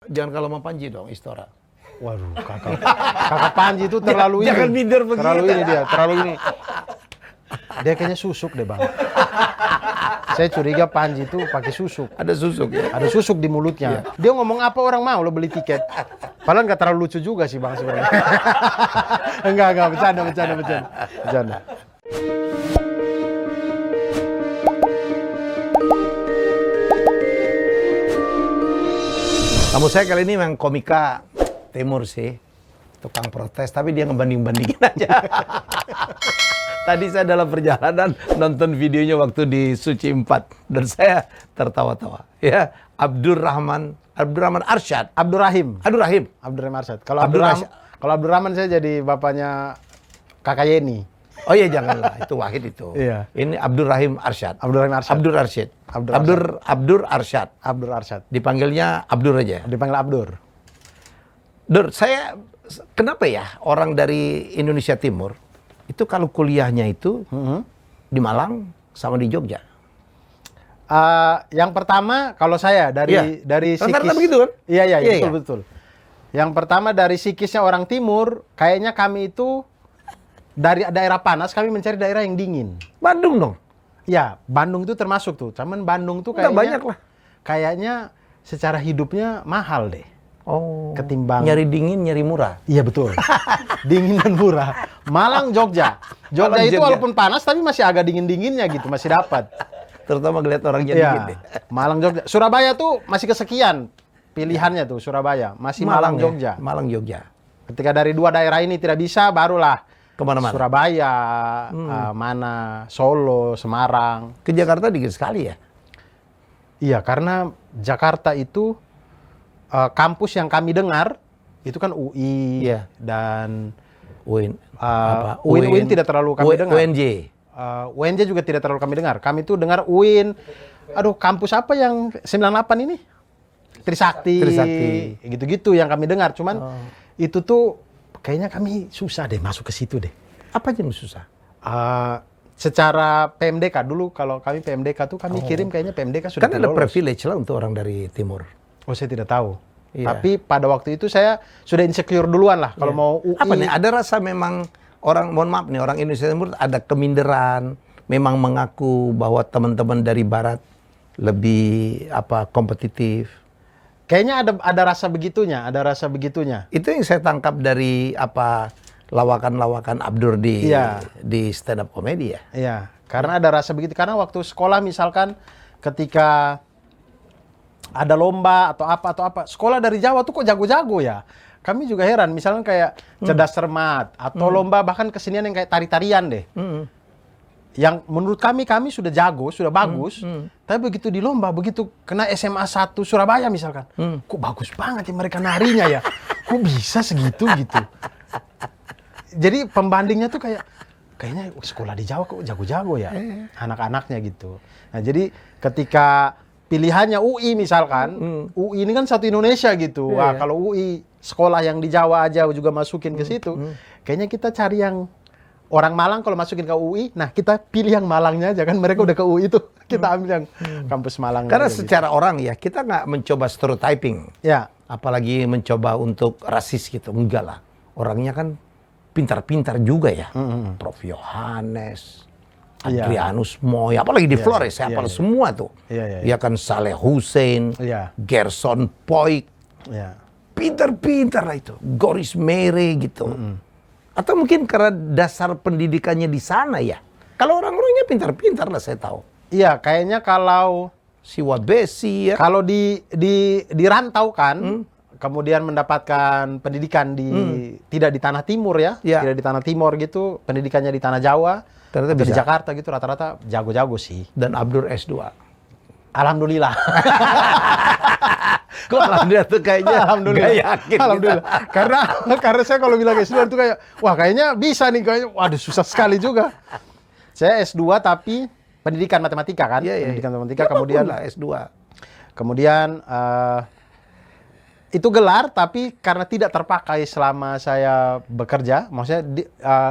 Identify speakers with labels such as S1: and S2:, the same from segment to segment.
S1: Jangan kalah sama Panji dong, Istora.
S2: Waduh, kakak Panji itu terlalu ini.
S1: Jangan minder begitu.
S2: Terlalu ini dia, terlalu ini. Dia kayaknya susuk deh, Bang. Saya curiga Panji itu pakai susuk.
S1: Ada susuk ya?
S2: Ada susuk di mulutnya. Dia ngomong apa orang mau lo beli tiket. Padahal nggak terlalu lucu juga sih, Bang, sebenarnya. Enggak, bercanda.
S1: Kamu saya kali ini memang komika timur sih, tukang protes, tapi dia ngebanding-bandingin aja. Tadi saya dalam perjalanan nonton videonya waktu di Suci 4 dan saya tertawa-tawa. Ya, Abdurrahman Arsyad.
S2: Abdurrahim Arsyad. Kalau Abdurrahman saya jadi bapaknya kakak Yeni.
S1: Oh iya, janganlah, itu Wahid itu.
S2: Iya.
S1: Ini Abdurrahim Arsyad.
S2: Abdur Arsyad.
S1: Dipanggilnya Abdur aja.
S2: Dipanggil Abdur.
S1: Dur, saya kenapa ya orang dari Indonesia Timur itu kalau kuliahnya itu di Malang sama di Jogja?
S2: Yang pertama kalau saya dari
S1: rata-rata
S2: psikis.
S1: begitu kan?
S2: Iya, betul. Yang pertama dari psikisnya orang Timur, kayaknya kami itu dari daerah panas kami mencari daerah yang dingin.
S1: Bandung dong.
S2: Ya, Bandung itu termasuk tuh. Cuman Bandung tuh kayaknya
S1: banyak lah.
S2: Kayaknya secara hidupnya mahal deh.
S1: Oh.
S2: Ketimbang
S1: Nyari dingin, nyari murah.
S2: Iya betul. Dingin dan murah. Malang, Jogja. Jogja itu walaupun panas tapi masih agak dingin-dinginnya gitu, masih dapat.
S1: Terutama ngeliat orang jadi dingin deh.
S2: Malang, Jogja. Surabaya tuh masih kesekian pilihannya tuh Surabaya. Masih Malang, Jogja.
S1: Malang, Jogja.
S2: Ketika dari dua daerah ini tidak bisa, barulah
S1: kemana-mana.
S2: Surabaya, Solo, Semarang.
S1: Ke Jakarta dikit sekali ya?
S2: Iya, karena Jakarta itu kampus yang kami dengar itu kan UI dan
S1: UIN.
S2: UIN tidak terlalu kami dengar.
S1: UNJ.
S2: UNJ juga tidak terlalu kami dengar. Kami tuh dengar UIN. Aduh, kampus apa yang 98 ini? Trisakti. Gitu-gitu yang kami dengar. Cuman itu tuh kayaknya kami susah deh masuk ke situ deh.
S1: Apa yang susah?
S2: Secara PMDK dulu, kalau kami PMDK tuh kami kirim kayaknya PMDK sudah
S1: kan ada privilege lah untuk orang dari timur.
S2: Oh, saya tidak tahu.
S1: Iya.
S2: Tapi pada waktu itu saya sudah insecure duluan lah kalau mau UI.
S1: Apa nih? Ada rasa memang orang, mohon maaf nih, orang Indonesia Timur ada keminderan, memang mengaku bahwa teman-teman dari Barat lebih kompetitif.
S2: Kayaknya ada rasa begitunya,
S1: Itu yang saya tangkap dari lawakan-lawakan Abdur di stand up comedy ya.
S2: Iya, karena ada rasa begitu. Karena waktu sekolah misalkan ketika ada lomba atau apa, sekolah dari Jawa tuh kok jago-jago ya. Kami juga heran, misalnya kayak cerdas cermat atau lomba bahkan kesenian yang kayak tari-tarian deh. Yang menurut kami sudah jago, sudah bagus, tapi begitu di lomba, begitu kena SMA 1 Surabaya misalkan, kok bagus banget ya mereka narinya ya, kok bisa segitu gitu. Jadi pembandingnya tuh kayaknya sekolah di Jawa kok jago-jago ya anak-anaknya gitu. Nah jadi ketika pilihannya UI misalkan, UI ini kan satu Indonesia gitu. Wah kalau UI sekolah yang di Jawa aja juga masukin ke situ, kayaknya kita cari yang orang Malang kalau masukin ke UI, nah kita pilih yang Malangnya aja kan, mereka udah ke UI itu, kita ambil yang kampus Malang.
S1: Karena secara orang ya, kita nggak mencoba stereotyping.
S2: Ya.
S1: Apalagi mencoba untuk rasis gitu, enggak lah. Orangnya kan pintar-pintar juga ya. Prof. Yohanes, Adrianus Moy, apalagi di Flores, saya hafal semua tuh. Ya kan Saleh Hussein, Gerson Poik, pintar-pintar lah itu. Goris Mere gitu. Atau mungkin karena dasar pendidikannya di sana ya. Kalau orang-orangnya pintar-pintar lah saya tahu.
S2: Iya, kayaknya kalau
S1: Siwa Besi ya.
S2: Kalau dirantau kan, kemudian mendapatkan pendidikan tidak di tanah timur ya, tidak di tanah timur gitu, pendidikannya di tanah Jawa, di Jakarta gitu, rata-rata jago-jago sih.
S1: Dan Abdur S2.
S2: Alhamdulillah.
S1: Kok alhamdulillah tuh kayaknya
S2: alhamdulillah.
S1: Gak yakin.
S2: Alhamdulillah. Karena saya kalau bilang S2 itu kayak, wah kayaknya bisa nih, kayaknya waduh susah sekali juga. Saya S2 tapi pendidikan matematika kan, pendidikan matematika, kemudian
S1: lah S2.
S2: Kemudian itu gelar tapi karena tidak terpakai selama saya bekerja, maksudnya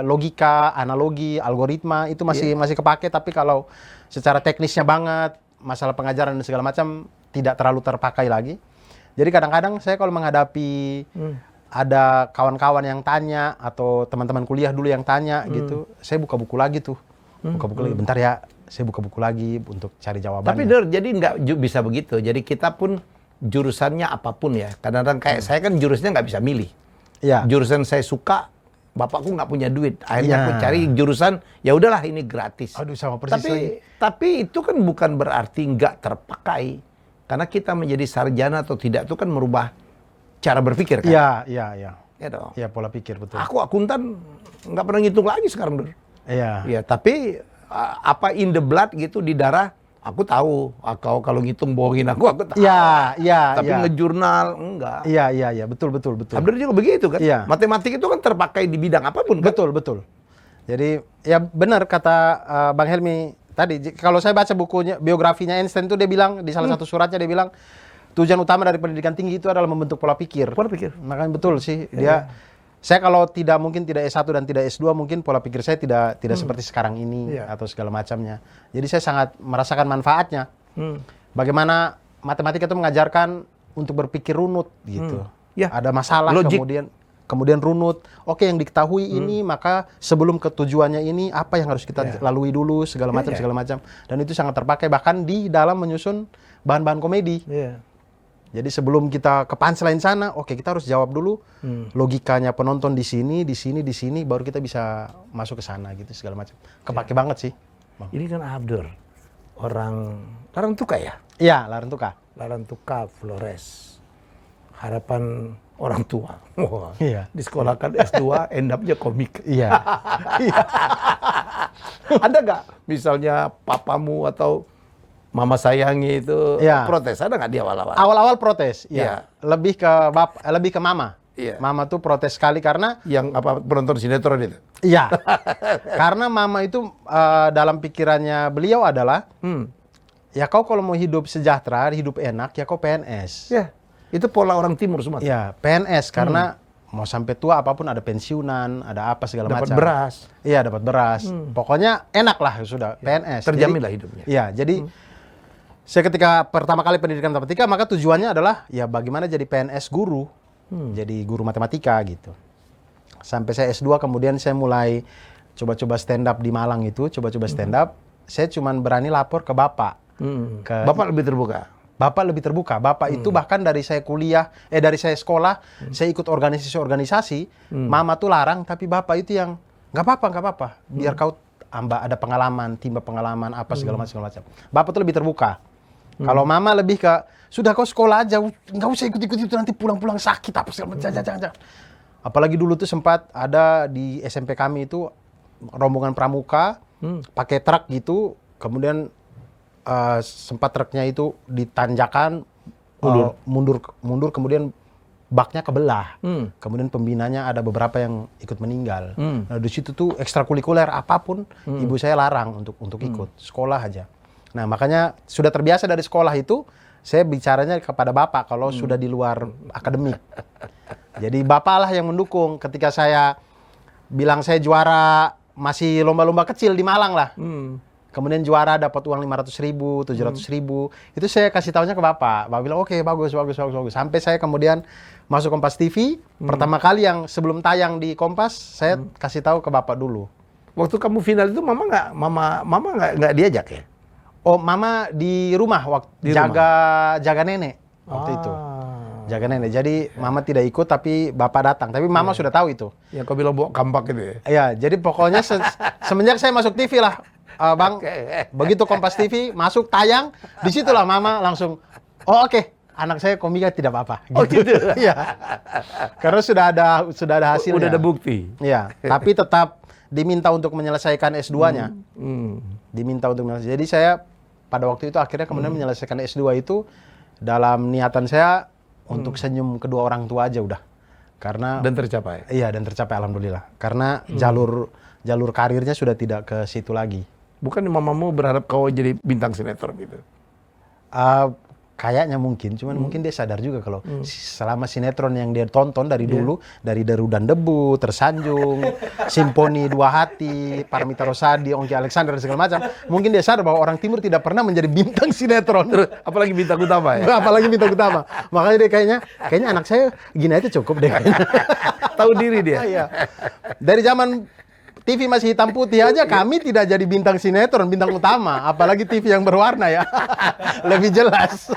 S2: logika, analogi, algoritma itu masih kepake, tapi kalau secara teknisnya banget, masalah pengajaran dan segala macam tidak terlalu terpakai lagi. Jadi kadang-kadang saya kalau menghadapi ada kawan-kawan yang tanya atau teman-teman kuliah dulu yang tanya gitu, saya buka buku lagi tuh. Buka buku lagi, bentar ya, saya buka buku lagi untuk cari jawabannya.
S1: Tapi Der, jadi nggak bisa begitu. Jadi kita pun jurusannya apapun ya. Kadang-kadang kayak saya kan jurusannya nggak bisa milih.
S2: Iya.
S1: Jurusan saya suka, bapakku nggak punya duit. Akhirnya
S2: Iya.
S1: aku cari jurusan, ya udahlah ini gratis.
S2: Aduh, sama persis lagi.
S1: Tapi itu kan bukan berarti nggak terpakai. Karena kita menjadi sarjana atau tidak itu kan merubah cara berpikir kan.
S2: Iya, iya, iya.
S1: Ya dong.
S2: Iya, pola pikir betul.
S1: Aku akuntan nggak pernah ngitung lagi sekarang, Der.
S2: Iya.
S1: Ya, tapi apa in the blood gitu di darah, aku tahu. Kalau ngitung bohongin aku tahu.
S2: Iya, iya,
S1: Tapi
S2: iya.
S1: ngejurnal enggak.
S2: Iya, iya, iya, betul, betul, betul.
S1: Abdur juga begitu kan?
S2: Iya.
S1: Matematik itu kan terpakai di bidang apapun kan?
S2: Betul, betul. Jadi ya benar kata Bang Helmi tadi. Kalau saya baca bukunya, biografinya Einstein itu dia bilang di salah satu suratnya dia bilang tujuan utama dari pendidikan tinggi itu adalah membentuk pola pikir.
S1: Pola pikir.
S2: Makanya betul sih dia. Saya kalau mungkin tidak S1 dan tidak S2 mungkin pola pikir saya tidak seperti sekarang ini atau segala macamnya. Jadi saya sangat merasakan manfaatnya. Bagaimana matematika itu mengajarkan untuk berpikir runut gitu.
S1: Ya.
S2: Ada masalah
S1: Logik.
S2: kemudian runut. Oke, yang diketahui ini maka sebelum ke tujuannya ini apa yang harus kita lalui dulu segala macam segala macam. Dan itu sangat terpakai bahkan di dalam menyusun bahan-bahan komedi.
S1: Iya.
S2: Jadi sebelum kita ke punchline sana, oke kita harus jawab dulu logikanya penonton di sini, baru kita bisa masuk ke sana gitu segala macam. Kepake banget sih, Bang.
S1: Ini kan Abdur, orang Larantuka ya?
S2: Iya, Larantuka.
S1: Larantuka, Flores. Harapan orang tua. Wah,
S2: Iya.
S1: di sekolah kan S2, end up-nya komik.
S2: Iya.
S1: Ada nggak misalnya papamu atau mama sayangi itu protes? Ada nggak di awal-awal?
S2: Awal-awal protes,
S1: Iya.
S2: Lebih ke mama.
S1: Iya.
S2: Mama tuh protes sekali karena
S1: Yang apa penonton sinetron itu?
S2: iya. Karena mama itu dalam pikirannya beliau adalah ya kau kalau mau hidup sejahtera, hidup enak ya kau PNS.
S1: Ya, itu pola orang timur semua.
S2: Ya, PNS karena mau sampai tua apapun ada pensiunan, ada apa segala macam.
S1: Dapat beras.
S2: Iya, dapat beras. Pokoknya enak lah sudah PNS.
S1: Terjamin lah hidupnya.
S2: Iya, jadi saya ketika pertama kali pendidikan matematika maka tujuannya adalah ya bagaimana jadi PNS guru. Jadi guru matematika gitu. Sampai saya S2 kemudian saya mulai coba-coba stand up di Malang itu, coba-coba stand up. Saya cuman berani lapor ke bapak.
S1: Bapak lebih terbuka.
S2: Bapak lebih terbuka. Bapak itu bahkan dari saya dari saya sekolah, saya ikut organisasi-organisasi, mama tuh larang, tapi bapak itu yang nggak apa-apa, biar kau ada pengalaman, timba pengalaman apa segala macam. Bapak tuh lebih terbuka. Kalau mama lebih ke sudah kau sekolah aja, nggak usah ikut-ikut itu nanti pulang-pulang sakit apa segala macam. Jangan. Apalagi dulu tuh sempat ada di SMP kami itu rombongan pramuka pakai truk gitu, kemudian sempat truknya itu ditanjakan mundur kemudian baknya kebelah. Kemudian pembinanya ada beberapa yang ikut meninggal. Nah, di situ tuh ekstrakurikuler apapun ibu saya larang untuk ikut sekolah aja. Nah, makanya sudah terbiasa dari sekolah itu saya bicaranya kepada bapak kalau sudah di luar akademik. Jadi bapak lah yang mendukung ketika saya bilang saya juara masih lomba-lomba kecil di Malang lah. Kemudian juara dapat uang 500.000, 700.000. Itu saya kasih tahunya ke bapak. Bapak bilang oke, bagus. Sampai saya kemudian masuk Kompas TV. Pertama kali yang sebelum tayang di Kompas, saya kasih tahu ke bapak dulu.
S1: Waktu kamu final itu mama nggak diajak ya?
S2: Oh, mama di rumah waktu jaga nenek waktu itu. Jaga nenek. Jadi mama tidak ikut tapi bapak datang. Tapi mama sudah tahu itu.
S1: Yang kau bilang bawa kampak itu ya?
S2: Iya, jadi pokoknya semenjak saya masuk TV lah, Bang. Begitu Kompas TV masuk tayang, disitulah mama langsung, oke, anak saya komika tidak apa-apa.
S1: Oh gitu.
S2: Iya. Karena sudah ada hasilnya.
S1: Udah ada bukti.
S2: Iya, tapi tetap diminta untuk menyelesaikan S2-nya. Diminta untuk menyelesaikan. Jadi saya pada waktu itu akhirnya kemudian menyelesaikan S2 itu dalam niatan saya untuk senyum kedua orang tua aja udah. Karena
S1: dan tercapai.
S2: Iya, dan tercapai alhamdulillah. Karena jalur karirnya sudah tidak ke situ lagi.
S1: Bukan mamamu berharap kau jadi bintang sinetron gitu?
S2: Kayaknya mungkin, cuman mungkin dia sadar juga kalau selama sinetron yang dia tonton dari dulu, dari Deru dan Debu, Tersanjung, Simponi Dua Hati, Paramita Rosadi, Ongki Alexander dan segala macam, mungkin dia sadar bahwa orang Timur tidak pernah menjadi bintang sinetron.
S1: Apalagi bintang utama ya.
S2: Apalagi bintang utama. Makanya dia kayaknya anak saya gini aja cukup deh kayaknya.
S1: Tahu diri dia.
S2: Iya. Dari zaman TV masih hitam putih aja kami tidak jadi bintang sinetron, bintang utama, apalagi TV yang berwarna ya. Lebih jelas.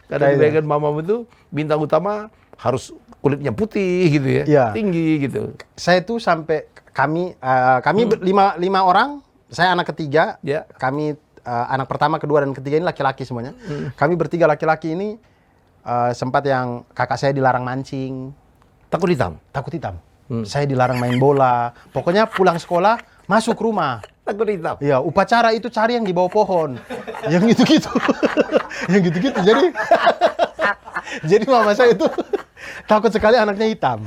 S1: Karena kebanyakan mamamu itu bintang utama harus kulitnya putih gitu ya,
S2: Iya.
S1: tinggi gitu.
S2: Saya tuh sampai kami lima orang, saya anak ketiga,
S1: Ya.
S2: kami anak pertama, kedua dan ketiga ini laki-laki semuanya. Kami bertiga laki-laki ini sempat yang kakak saya dilarang mancing,
S1: Takut hitam.
S2: takut hitam. Saya dilarang main bola. Pokoknya pulang sekolah masuk rumah.
S1: Takut hitam.
S2: Ya, upacara itu cari yang di bawah pohon. Yang gitu-gitu. Yang gitu-gitu. Jadi mama saya itu takut sekali anaknya hitam.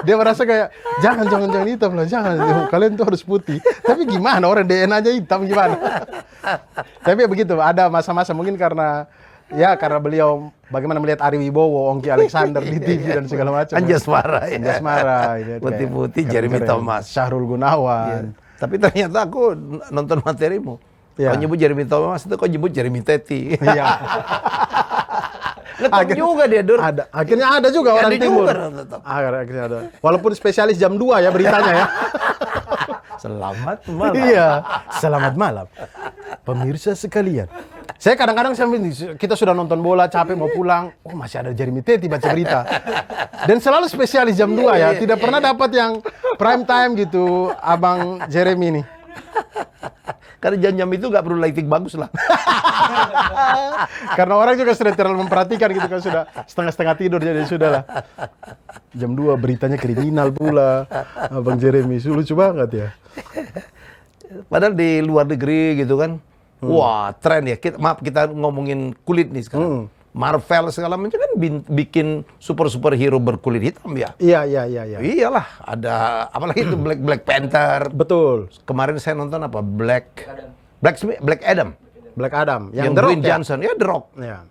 S2: Dia merasa kayak jangan hitam lah, jangan. Kalian tuh harus putih. Tapi gimana orang DNA-nya hitam gimana? Tapi ya begitu, ada masa-masa mungkin karena beliau bagaimana melihat Ari Wibowo, Ongki Alexander di TV dan segala macam.
S1: Anjas Mara ya.
S2: Anjas Mara,
S1: Putih-putih, Jeremy Thomas.
S2: Syahrul Gunawan.
S1: Tapi ternyata aku nonton materimu.
S2: Iya.
S1: Kau nyebut Jeremy Thomas itu kau nyebut Jeremy Teti.
S2: Iya.
S1: Tetap juga dia, Dur.
S2: Ada. Akhirnya ada juga orang
S1: Ada
S2: timur.
S1: juga, tetap.
S2: Akhirnya ada. Walaupun spesialis jam 2 ya beritanya ya.
S1: Selamat malam.
S2: Iya. Selamat malam. Pemirsa sekalian. Saya kadang-kadang kita sudah nonton bola, capek mau pulang, oh masih ada Jeremy Teti baca berita. Dan selalu spesialis jam 2 ya, tidak pernah dapat yang prime time gitu, Abang Jeremy nih.
S1: Karena jam-jam itu nggak perlu lighting bagus lah.
S2: Karena orang juga sudah terlalu memperhatikan gitu kan, sudah setengah-setengah tidur jadi sudah lah. Jam 2 beritanya kriminal pula, Abang Jeremy, lucu banget ya.
S1: Padahal di luar negeri gitu kan, wah tren ya. Kita ngomongin kulit nih sekarang. Marvel segala macam kan bikin superhero berkulit hitam ya.
S2: Iya.
S1: Iyalah, ada apalagi itu Black Panther.
S2: Betul.
S1: Kemarin saya nonton apa? Black Adam.
S2: Black Adam
S1: Yang
S2: The Rock,
S1: Dwayne Johnson, ya The Rock.
S2: Ya.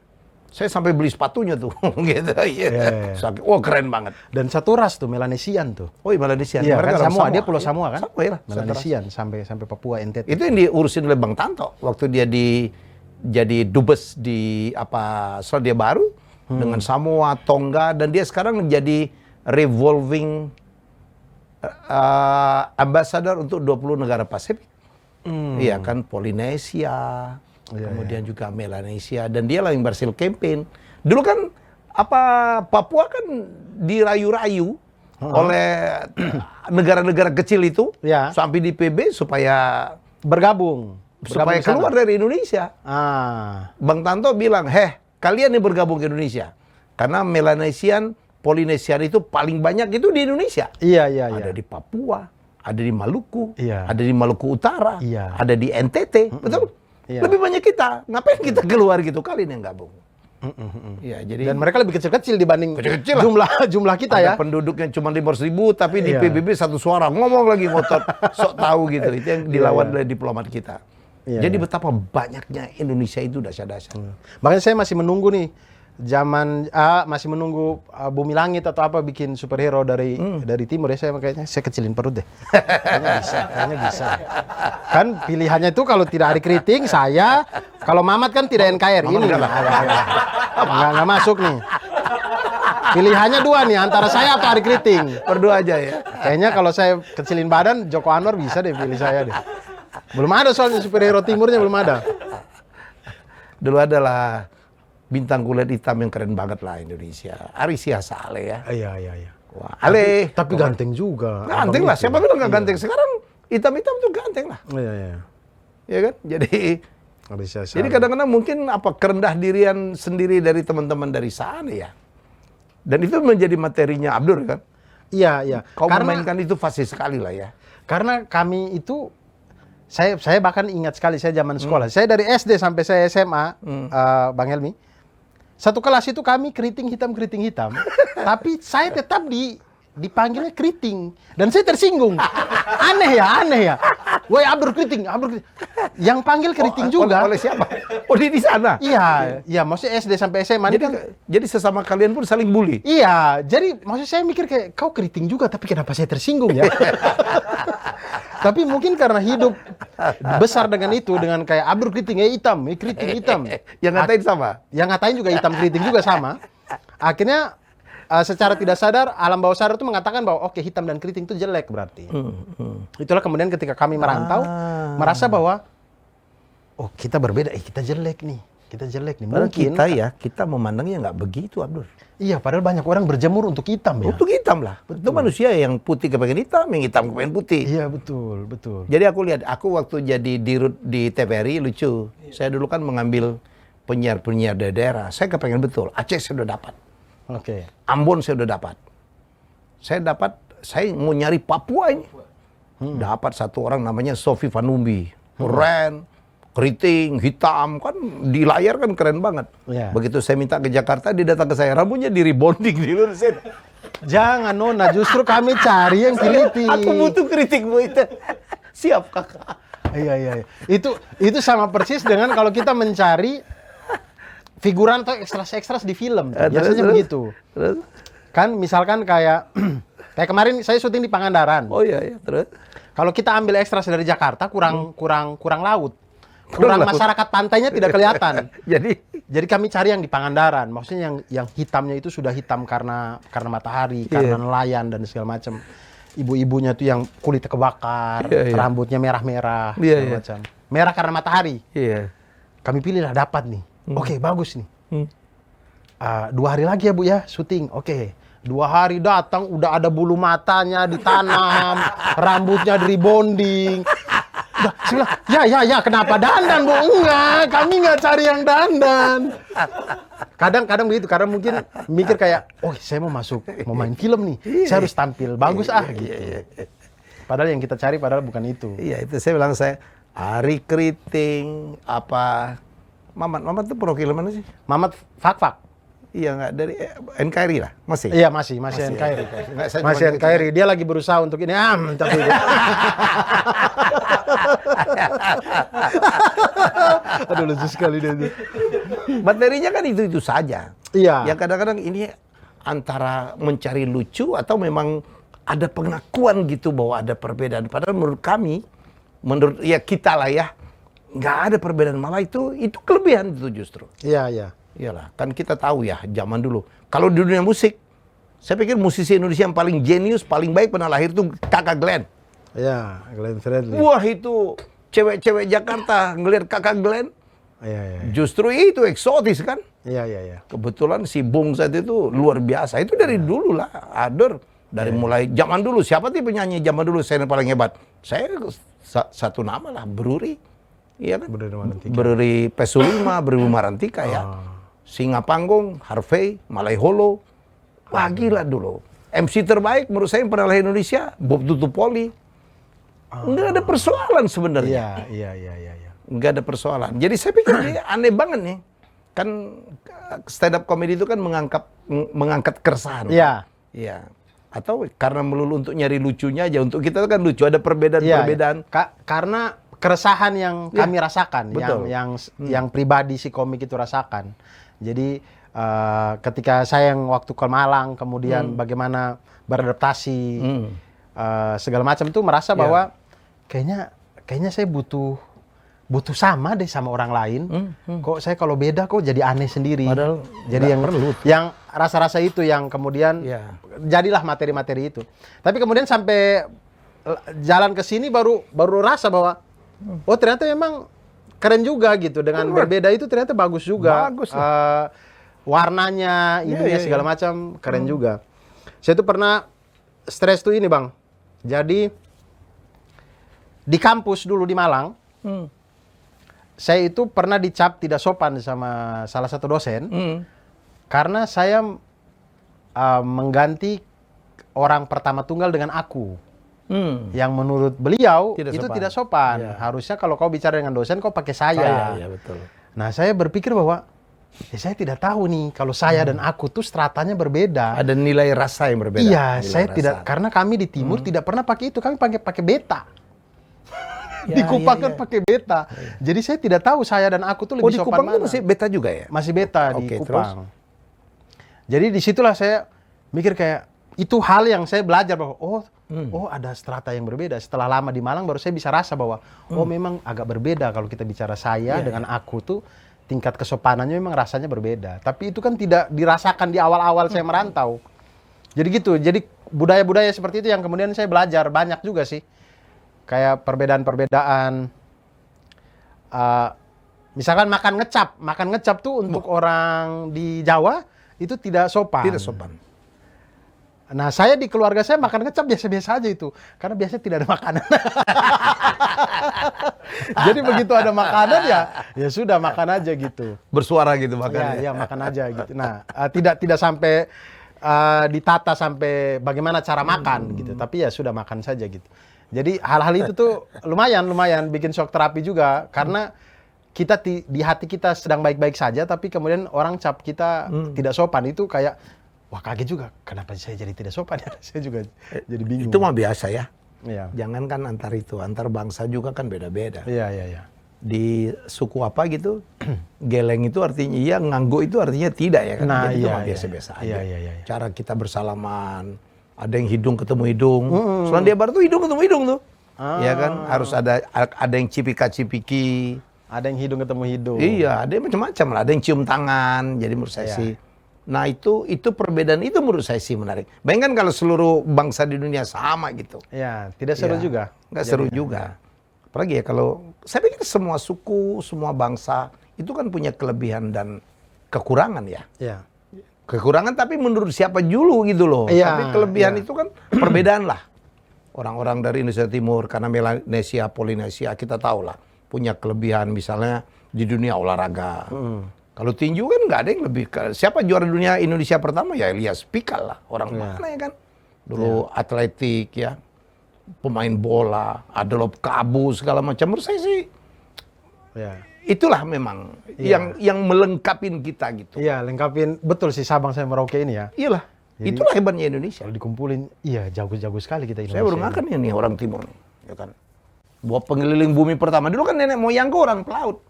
S1: Saya sampai beli sepatunya tuh, gitu.
S2: Iya.
S1: Wah keren banget.
S2: Dan satu ras tuh, Melanesian tuh.
S1: Oh, Malaysia.
S2: Iya,
S1: Mereka
S2: kan
S1: orang
S2: Samoa, dia pulau Samoa kan?
S1: Samoa ya.
S2: Melanesian sampai Papua NTT.
S1: Itu yang diurusin oleh Bang Tanto waktu dia jadi dubes di Selandia Baru dengan Samoa, Tonga, dan dia sekarang menjadi revolving ambassador untuk 20 negara Pasifik. Iya kan, Polinesia, kemudian juga Melanesia, dan dia lah yang berhasil campaign. Dulu kan Papua kan dirayu-rayu oleh negara-negara kecil itu sampai di PB supaya
S2: bergabung
S1: keluar dari Indonesia. Bang Tanto bilang, kalian yang bergabung ke Indonesia. Karena Melanesian, Polinesian itu paling banyak itu di Indonesia.
S2: Iya.
S1: Ada di Papua, ada di Maluku,
S2: Iya.
S1: ada di Maluku Utara,
S2: Iya.
S1: ada di NTT, betul?
S2: Iya.
S1: Lebih banyak kita. Ngapain kita keluar gitu? Kalian yang gabung. Iya, jadi
S2: Dan mereka lebih kecil-kecil dibanding
S1: Kecil-kecil lah.
S2: jumlah kita
S1: ada
S2: ya.
S1: penduduknya cuma 500.000, tapi di
S2: Iya.
S1: PBB satu suara ngomong lagi ngotot, sok tahu gitu. Itu yang dilawan oleh diplomat kita.
S2: Iya,
S1: Jadi betapa banyaknya Indonesia itu dahsyat-dahsyat.
S2: Makanya saya masih menunggu nih masih menunggu Bumi Langit atau apa bikin superhero dari timur ya. Saya kecilin perut deh. Kayaknya bisa. Kan pilihannya itu kalau tidak Ari Kriting saya, kalau Mamat kan tidak NKRI ini. Nggak masuk nih. Pilihannya dua nih, antara saya atau Ari Kriting.
S1: Berdua aja ya.
S2: Kayaknya kalau saya kecilin badan, Joko Anwar bisa deh pilih saya deh. Belum ada soalnya superhero timurnya, belum ada.
S1: Dulu adalah bintang kulit hitam yang keren banget lah Indonesia. Ari Sihasale ya.
S2: Iya.
S1: Wah, Ale.
S2: Tapi ganteng juga.
S1: Ganteng lah. Siapa bilang nggak ganteng? Sekarang hitam-hitam tuh ganteng lah.
S2: Iya.
S1: Ya kan? Jadi
S2: Sihasale.
S1: Jadi kadang-kadang mungkin kerendah dirian sendiri dari teman-teman dari sana ya. Dan itu menjadi materinya Abdur kan.
S2: Iya.
S1: Kau memainkan itu fasih sekali lah ya.
S2: Karena kami itu, saya bahkan ingat sekali saya zaman sekolah. Saya dari SD sampai saya SMA, Bang Helmi. Satu kelas itu kami keriting hitam. Tapi saya tetap dipanggilnya keriting. Dan saya tersinggung. Aneh ya. Woi, Abdur keriting. Yang panggil keriting juga.
S1: Oleh siapa? Oh, di sana?
S2: Iya, maksudnya SD sampai SMA
S1: Jadi sesama kalian pun saling bully?
S2: Iya, jadi maksud saya mikir kayak, kau keriting juga, tapi kenapa saya tersinggung ya? Tapi mungkin karena hidup besar dengan itu, dengan kayak Abdur keriting, keriting hitam.
S1: Yang ngatain sama?
S2: Yang ngatain juga hitam, keriting juga sama. Akhirnya secara tidak sadar, alam bawah sadar itu mengatakan bahwa oke, hitam dan keriting itu jelek berarti. Itulah kemudian ketika kami merantau, merasa bahwa oh, kita berbeda, kita jelek nih.
S1: Padahal kita memandangnya nggak begitu, Abdur.
S2: Iya, padahal banyak orang berjemur untuk hitam ya.
S1: Untuk hitam lah. Itu manusia yang putih kepengen hitam, yang hitam kepengen putih.
S2: Iya, betul.
S1: Jadi aku waktu jadi dirut di TVRI lucu. Saya dulu kan mengambil penyiar-penyiar dari daerah. Saya kepengen betul. Aceh saya udah dapat.
S2: Oke.
S1: Ambon saya udah dapat. Saya mau nyari Papua ini. Dapat satu orang namanya Sofi Vanumbi. Keren, keriting, hitam, kan di layar kan keren banget.
S2: Yeah.
S1: Begitu saya minta ke Jakarta, dia datang ke saya, rambutnya di rebonding di luar sana.
S2: Jangan Nona, justru kami cari yang keriting.
S1: Aku butuh kritik Bu itu. Siap kakak.
S2: Iya. Itu sama persis dengan kalau kita mencari figuran atau ekstras di film. Biasanya begitu.
S1: Terus?
S2: Kan misalkan kayak kemarin saya syuting di Pangandaran.
S1: Oh iya, terus?
S2: Kalau kita ambil ekstras dari Jakarta kurang laut. Kurang masyarakat pantainya tidak kelihatan. Jadi kami cari yang di Pangandaran. Maksudnya yang hitamnya itu sudah hitam karena matahari, karena nelayan dan segala macam. Ibu-ibunya tuh yang kulitnya kebakar, rambutnya merah-merah, segala macam. Merah karena matahari.
S1: Iya.
S2: Kami pilih lah, dapat nih. Oke, bagus nih. 2 hari lagi ya Bu ya, syuting. Oke. 2 hari datang, udah ada bulu matanya ditanam, rambutnya di rebonding. Udah, saya bilang, ya, kenapa dandan Bu? Enggak, kami nggak cari yang dandan. Kadang begitu, karena mungkin mikir kayak, oh saya mau main film nih, saya harus tampil bagus gitu. Padahal yang kita cari padahal bukan itu.
S1: Iya, itu saya bilang Ari Keriting, Mamat itu perwakilan mana sih?
S2: Mamat Fakfak.
S1: Iya, nggak dari NKRI lah, masih?
S2: Iya, masih NKRI. Masih NKRI. Dia lagi berusaha untuk ini, tapi aduh, lucu sekali dia itu.
S1: Materinya kan itu saja.
S2: Iya.
S1: Yang kadang-kadang ini antara mencari lucu atau memang ada pengakuan gitu bahwa ada perbedaan. Padahal menurut kita lah ya, nggak ada perbedaan, malah itu kelebihan itu justru.
S2: Iya.
S1: Iyalah, kan kita tahu ya zaman dulu. Kalau di dunia musik, saya pikir musisi Indonesia yang paling jenius, paling baik pernah lahir itu Kakak Glenn.
S2: Iya, Glenn Fredly.
S1: Wah, itu cewek-cewek Jakarta ngelihat Kakak Glenn.
S2: Iya.
S1: Justru itu eksotis kan?
S2: Iya.
S1: Kebetulan si Bung saat itu luar biasa. Itu dari dulu lah, Adur. Dari mulai zaman dulu, siapa sih penyanyi zaman dulu saya yang paling hebat? Saya satu nama lah, Bruri. Iya kan? Bruri Pesulima, Bruri Marantika ya. Singa Panggung, Harvey, Malaiholo. Wah, gila dulu. MC terbaik menurut saya yang pernah lahir Indonesia, Bob Tutupoli. Nggak ada persoalan sebenarnya.
S2: Iya.
S1: Nggak ada persoalan. Jadi saya pikir ini aneh banget nih. Kan stand up comedy itu kan mengangkat keresahan.
S2: Iya.
S1: Iya. Atau karena melulu untuk nyari lucunya aja. Untuk kita kan lucu, ada perbedaan-perbedaan.
S2: Karena keresahan yang kami rasakan,
S1: betul.
S2: yang pribadi si komik itu rasakan. Jadi ketika saya yang waktu ke Malang, kemudian bagaimana beradaptasi segala macam itu merasa bahwa kayaknya saya butuh sama deh sama orang lain. Kok saya kalau beda kok jadi aneh sendiri.
S1: Padahal
S2: jadi yang rasa-rasa itu yang kemudian jadilah materi-materi itu. Tapi kemudian sampai jalan ke sini baru rasa bahwa oh ternyata memang keren juga gitu, dengan berbeda itu ternyata bagus juga.
S1: Bagus
S2: warnanya, ininya segala macam keren juga. Saya tuh pernah stres tuh ini Bang. Jadi di kampus dulu di Malang, saya itu pernah dicap tidak sopan sama salah satu dosen karena saya mengganti orang pertama tunggal dengan aku. Yang menurut beliau tidak sopan. Ya. Harusnya kalau kau bicara dengan dosen kau pakai saya.
S1: Iya, betul.
S2: Nah, saya berpikir bahwa saya tidak tahu nih kalau saya dan aku tuh stratanya berbeda.
S1: Ada nilai rasa yang berbeda.
S2: Iya,
S1: nilai
S2: saya
S1: rasa.
S2: tidak, karena kami di timur tidak pernah pakai itu, kami pakai beta.
S1: Ya,
S2: Di Kupang
S1: ya,
S2: kan
S1: ya.
S2: pakai beta. Jadi saya tidak tahu saya dan aku tuh
S1: Oh,
S2: lebih
S1: di
S2: sopan
S1: Kupang
S2: mana.
S1: itu masih beta juga ya?
S2: Masih beta di
S1: Oke,
S2: Kupang. Jadi disitulah saya mikir kayak itu hal yang saya belajar bahwa oh ada strata yang berbeda. Setelah lama di Malang baru saya bisa rasa bahwa oh memang agak berbeda kalau kita bicara saya dengan aku tuh tingkat kesopanannya memang rasanya berbeda. Tapi itu kan tidak dirasakan di awal-awal saya merantau. Jadi gitu. Jadi budaya-budaya seperti itu yang kemudian saya belajar banyak juga sih. Kayak perbedaan-perbedaan. Misalkan makan ngecap tuh untuk orang di Jawa itu tidak sopan.
S1: Tidak sopan.
S2: Nah, saya di keluarga saya makan ngecap biasa-biasa aja itu. Karena biasanya tidak ada makanan. Jadi begitu ada makanan ya sudah makan aja gitu.
S1: Bersuara gitu makanya.
S2: Ya, makan aja gitu. Nah, tidak sampai ditata sampai bagaimana cara makan gitu. Tapi ya sudah makan saja gitu. Jadi hal-hal itu tuh lumayan bikin shock terapi juga karena kita di hati kita sedang baik-baik saja tapi kemudian orang cap kita tidak sopan itu kayak wah kaget juga, kenapa saya jadi tidak sopan ya? Saya juga jadi bingung.
S1: Itu mah biasa ya.
S2: Iya.
S1: Jangankan antar bangsa juga kan beda-beda.
S2: Iya.
S1: Di suku apa gitu, geleng itu artinya iya, nganggo itu artinya tidak ya kan.
S2: Nah,
S1: Jadi itu
S2: iya,
S1: mah biasa-biasa aja.
S2: Iya.
S1: Cara kita bersalaman, ada yang hidung ketemu hidung. Selandia Baru tuh hidung ketemu hidung tuh. Ya kan, harus ada yang cipika-cipiki.
S2: Ada yang hidung ketemu hidung.
S1: Iya, ada yang macam-macam lah. Ada yang cium tangan. Jadi menurut saya sih, nah itu perbedaan itu menurut saya sih menarik. Bayangkan kalau seluruh bangsa di dunia sama gitu.
S2: Iya, tidak seru juga.
S1: Nggak seru juga. Apalagi ya kalau, saya pikir semua suku, semua bangsa, itu kan punya kelebihan dan kekurangan ya.
S2: Iya.
S1: Kekurangan tapi menurut siapa dulu gitu loh.
S2: Iya,
S1: Tapi kelebihan
S2: iya.
S1: itu kan perbedaan lah. Orang-orang dari Indonesia Timur, karena Melanesia, Polinesia, kita tahu lah. Punya kelebihan misalnya di dunia olahraga. Kalau tinju kan nggak ada yang lebih. Siapa juara dunia Indonesia pertama ya Elias Pikal lah. Orang mana ya kan. Dulu atletik ya. Pemain bola, ada lob kabu segala macam. Menurut saya sih itulah memang yang melengkapin kita gitu.
S2: Iya, lengkapin betul sih Sabang sampai Merauke ini ya.
S1: Iyalah. Itulah hebatnya Indonesia.
S2: Kalau dikumpulin, iya jago-jago sekali kita Indonesia.
S1: Saya baru ngakan ya nih orang timur nih, ya kan. Buat pengeliling bumi pertama. Dulu kan nenek moyangku orang pelaut.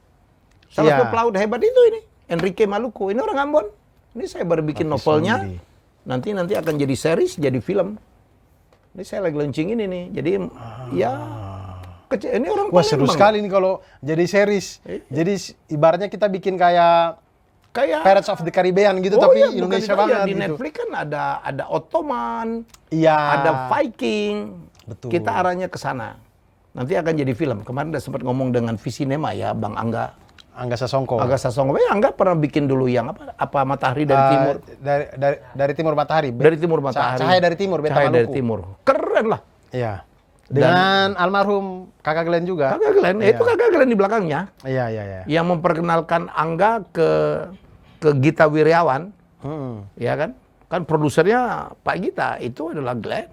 S1: Salah satu pelaut hebat itu ini, Enrique Maluku. Ini orang Ambon. Ini saya baru bikin novelnya. Nanti akan jadi series, jadi film. Ini saya lagi launching ini nih. Jadi ya kecil. Ini orang
S2: Wah seru
S1: Palembang.
S2: sekali nih kalau jadi series. Jadi ibaratnya kita bikin kayak Pirates of the Caribbean gitu, tapi
S1: iya, bukan
S2: Indonesia
S1: itu aja.
S2: banget
S1: Di
S2: gitu.
S1: Netflix kan ada Ottoman,
S2: Iya.
S1: ada Viking.
S2: Betul.
S1: Kita arahnya ke sana. Nanti akan jadi film. Kemarin udah sempat ngomong dengan Visinema ya, Bang Angga.
S2: Angga Sasongko.
S1: Angga Sasongko. Angga pernah bikin dulu yang apa Matahari dari Timur.
S2: Dari Timur Matahari.
S1: Dari Timur Matahari.
S2: Cahaya dari Timur, Beta
S1: Cahaya dari
S2: Maluku.
S1: Timur. Keren lah.
S2: Iya. Dengan almarhum Kakak Glenn juga.
S1: Kakak Glenn, itu Kakak Glenn di belakangnya.
S2: Iya.
S1: Yang memperkenalkan Angga ke Gita Wirjawan. Ya kan? Kan produsernya Pak Gita itu adalah Glenn.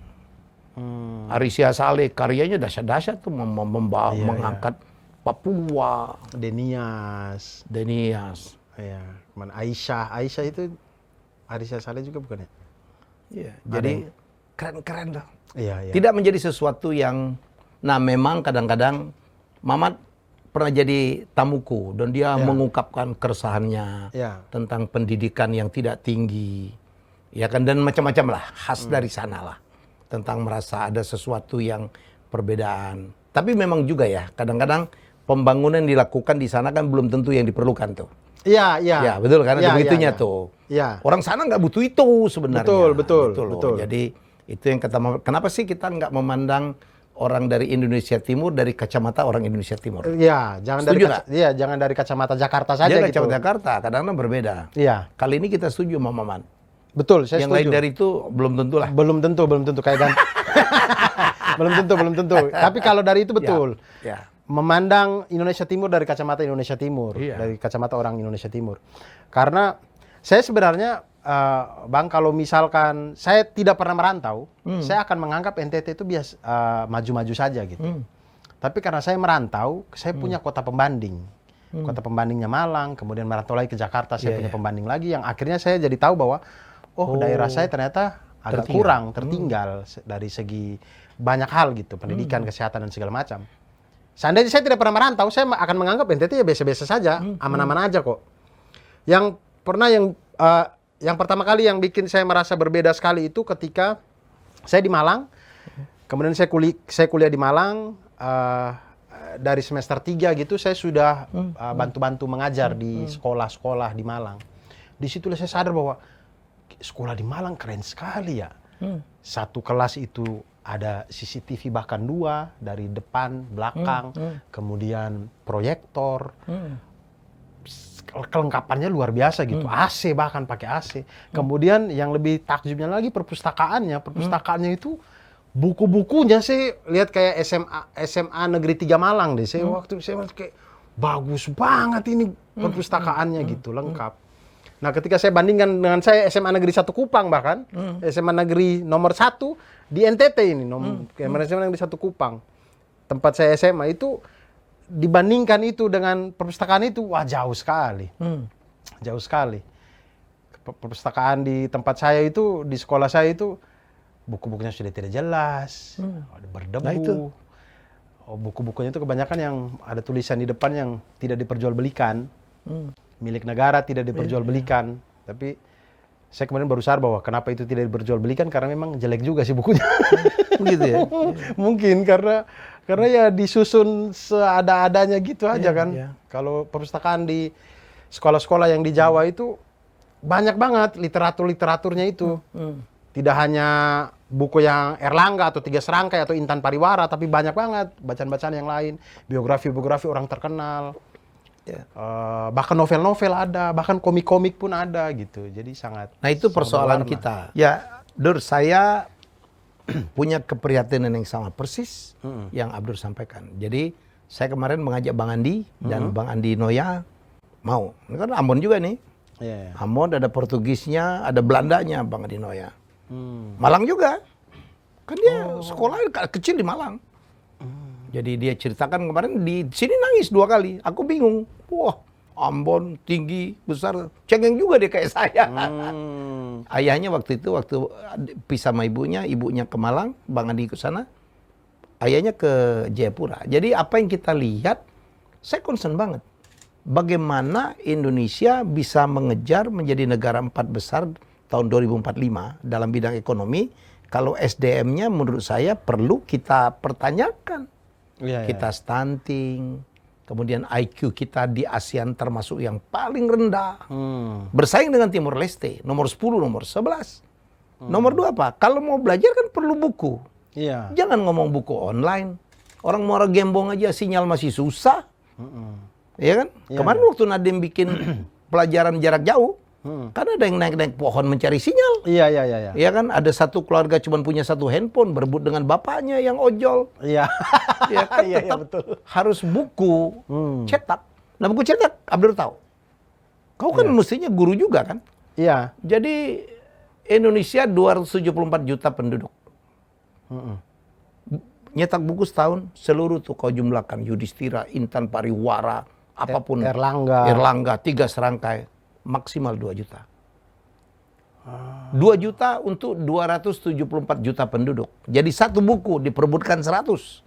S1: Arisia Saleh karyanya dahsyat-dahsyat tuh mengangkat Papua,
S2: Denias. Iya. Mana Aisyah itu Arisia Saleh juga bukan ya?
S1: Iya. Jadi keren-keren lah.
S2: Iya.
S1: Tidak menjadi sesuatu yang, nah memang kadang-kadang Mamat pernah jadi tamuku dan dia mengungkapkan keresahannya tentang pendidikan yang tidak tinggi, ya kan, dan macam-macam lah khas dari sana lah tentang merasa ada sesuatu yang perbedaan. Tapi memang juga ya kadang-kadang pembangunan dilakukan di sana kan belum tentu yang diperlukan tuh.
S2: Iya.
S1: Ya betul kan, ada begitunya tuh.
S2: Iya.
S1: Orang sana nggak butuh itu sebenarnya.
S2: Betul.
S1: Loh. Jadi itu yang kata, kenapa sih kita nggak memandang orang dari Indonesia Timur dari kacamata orang Indonesia Timur?
S2: Iya, jangan dari kacamata Jakarta saja gitu.
S1: Kacamata Jakarta kadang-kadang berbeda.
S2: Iya.
S1: Kali ini kita setuju sama Maman.
S2: Betul, saya
S1: Yang
S2: setuju.
S1: lain dari itu belum tentu lah.
S2: Belum tentu kayak ganti. belum tentu. Tapi kalau dari itu betul.
S1: Ya.
S2: Memandang Indonesia Timur dari kacamata Indonesia Timur, dari kacamata orang Indonesia Timur. Karena saya sebenarnya Bang, kalau misalkan saya tidak pernah merantau, saya akan menganggap NTT itu biasa maju-maju saja gitu. Tapi karena saya merantau, saya punya kota pembanding. kota pembandingnya Malang, kemudian merantau lagi ke Jakarta, saya punya pembanding lagi, yang akhirnya saya jadi tahu bahwa daerah saya ternyata agak kurang, tertinggal dari segi banyak hal gitu, pendidikan, kesehatan dan segala macam. Seandainya saya tidak pernah merantau, saya akan menganggap NTT ya biasa-biasa saja, aman-aman aja kok. Yang pernah yang pertama kali yang bikin saya merasa berbeda sekali itu ketika saya di Malang, kemudian saya kuliah di Malang. Dari semester 3 gitu saya sudah bantu-bantu mengajar di sekolah-sekolah di Malang. Di situlah saya sadar bahwa sekolah di Malang keren sekali ya. Satu kelas itu ada CCTV bahkan 2 dari depan, belakang, kemudian proyektor. Kelengkapannya luar biasa gitu. AC bahkan pakai AC. Kemudian yang lebih takjubnya lagi perpustakaannya itu buku-bukunya saya lihat kayak SMA Negeri 3 Malang deh. Saya waktu saya kayak bagus banget ini perpustakaannya gitu, lengkap. Nah, ketika saya bandingkan dengan saya SMA Negeri 1 Kupang bahkan, SMA Negeri nomor 1 di NTT ini, SMA Negeri 1 Kupang. Tempat saya SMA itu dibandingkan itu dengan perpustakaan itu, wah jauh sekali. Jauh sekali. Perpustakaan di tempat saya itu, di sekolah saya itu buku-bukunya sudah tidak jelas, berdebu.
S1: Nah, itu.
S2: Buku-bukunya itu kebanyakan yang ada tulisan di depan yang tidak diperjualbelikan, milik negara tidak diperjualbelikan. Tapi saya kemudian baru sadar bahwa kenapa itu tidak diperjualbelikan, karena memang jelek juga sih bukunya.
S1: Begitu ya?
S2: Mungkin karena ya disusun seada-adanya gitu aja kan. Kalau perpustakaan di sekolah-sekolah yang di Jawa itu banyak banget literaturnya itu. Tidak hanya buku yang Erlangga atau 3 serangkai atau Intan Pariwara, tapi banyak banget bacaan-bacaan yang lain, biografi-biografi orang terkenal, bahkan novel-novel ada, bahkan komik-komik pun ada gitu. Jadi sangat.
S1: Nah itu persoalan kita. Ya, saya punya keprihatinan yang sama persis yang Abdur sampaikan. Jadi saya kemarin mengajak Bang Andi dan Bang Andi Noya mau. Ini kan Ambon juga nih. Ambon ada Portugisnya, ada Belandanya Bang Andi Noya. Malang juga, kan dia sekolah kecil di Malang. Jadi dia ceritakan kemarin di sini nangis 2 kali. Aku bingung. Wah, Ambon tinggi besar, cengeng juga dia kayak saya. Ayahnya waktu pisah sama ibunya ke Malang, Bang Andi ke sana, ayahnya ke Jayapura. Jadi apa yang kita lihat, saya concern banget. Bagaimana Indonesia bisa mengejar menjadi negara 4 besar tahun 2045 dalam bidang ekonomi, kalau SDM-nya menurut saya perlu kita pertanyakan. Kita stunting, kemudian IQ kita di ASEAN termasuk yang paling rendah. Bersaing dengan Timor Leste, nomor 10, nomor 11. Nomor 2 apa? Kalau mau belajar kan perlu buku. Jangan ngomong buku online. Orang Muara Gembong aja sinyal masih susah. Iya kan? Kemarin waktu Nadiem bikin pelajaran jarak jauh, kan ada yang naik-naik pohon mencari sinyal. Iya kan? Ada satu keluarga cuma punya 1 handphone, berebut dengan bapaknya yang ojol. Iya kan? Tetap betul. Harus buku cetak. Nah buku cetak, Abdur tahu. Kau kan mestinya guru juga kan? Jadi Indonesia 274 juta penduduk. Nyetak buku setahun, seluruh tuh kau jumlahkan. Yudhistira, Intan Pariwara, apapun. Erlangga, 3 serangkai. Maksimal 2 juta. 2 juta untuk 274 juta penduduk. Jadi 1 buku diperebutkan 100.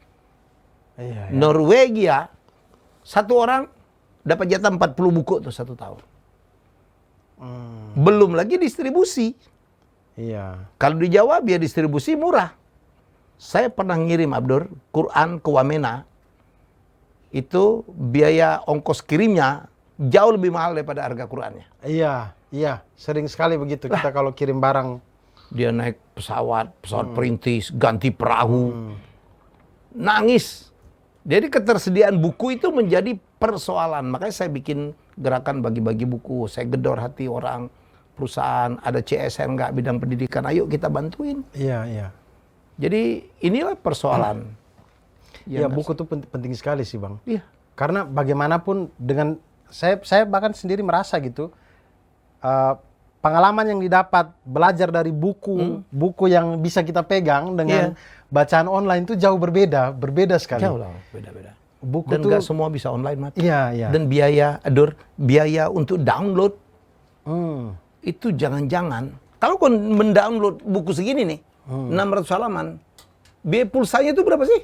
S1: Norwegia, 1 orang dapat jatah 40 buku tuh 1 tahun. Belum lagi distribusi. Kalau di Jawa biar distribusi murah. Saya pernah ngirim Abdur Quran ke Wamena. Itu biaya ongkos kirimnya jauh lebih mahal daripada harga Qurannya. Sering sekali begitu. Kita kalau kirim barang, dia naik pesawat perintis, ganti perahu, nangis. Jadi ketersediaan buku itu menjadi persoalan. Makanya saya bikin gerakan bagi-bagi buku. Saya gedor hati orang, perusahaan, ada CSR nggak bidang pendidikan, ayo kita bantuin. Jadi inilah persoalan. Buku itu penting sekali sih Bang. Karena bagaimanapun dengan saya bahkan sendiri merasa gitu, pengalaman yang didapat belajar dari buku yang bisa kita pegang dengan bacaan online itu jauh berbeda sekali. Jauh lah, beda-beda.
S2: buku
S1: Dan
S2: tuh
S1: nggak semua bisa online, Mat.
S2: iya, iya.
S1: Dan biaya untuk download
S2: Hmm.
S1: itu jangan-jangan. Kalau kau mendownload buku segini nih, 600 halaman, biaya pulsanya itu berapa sih?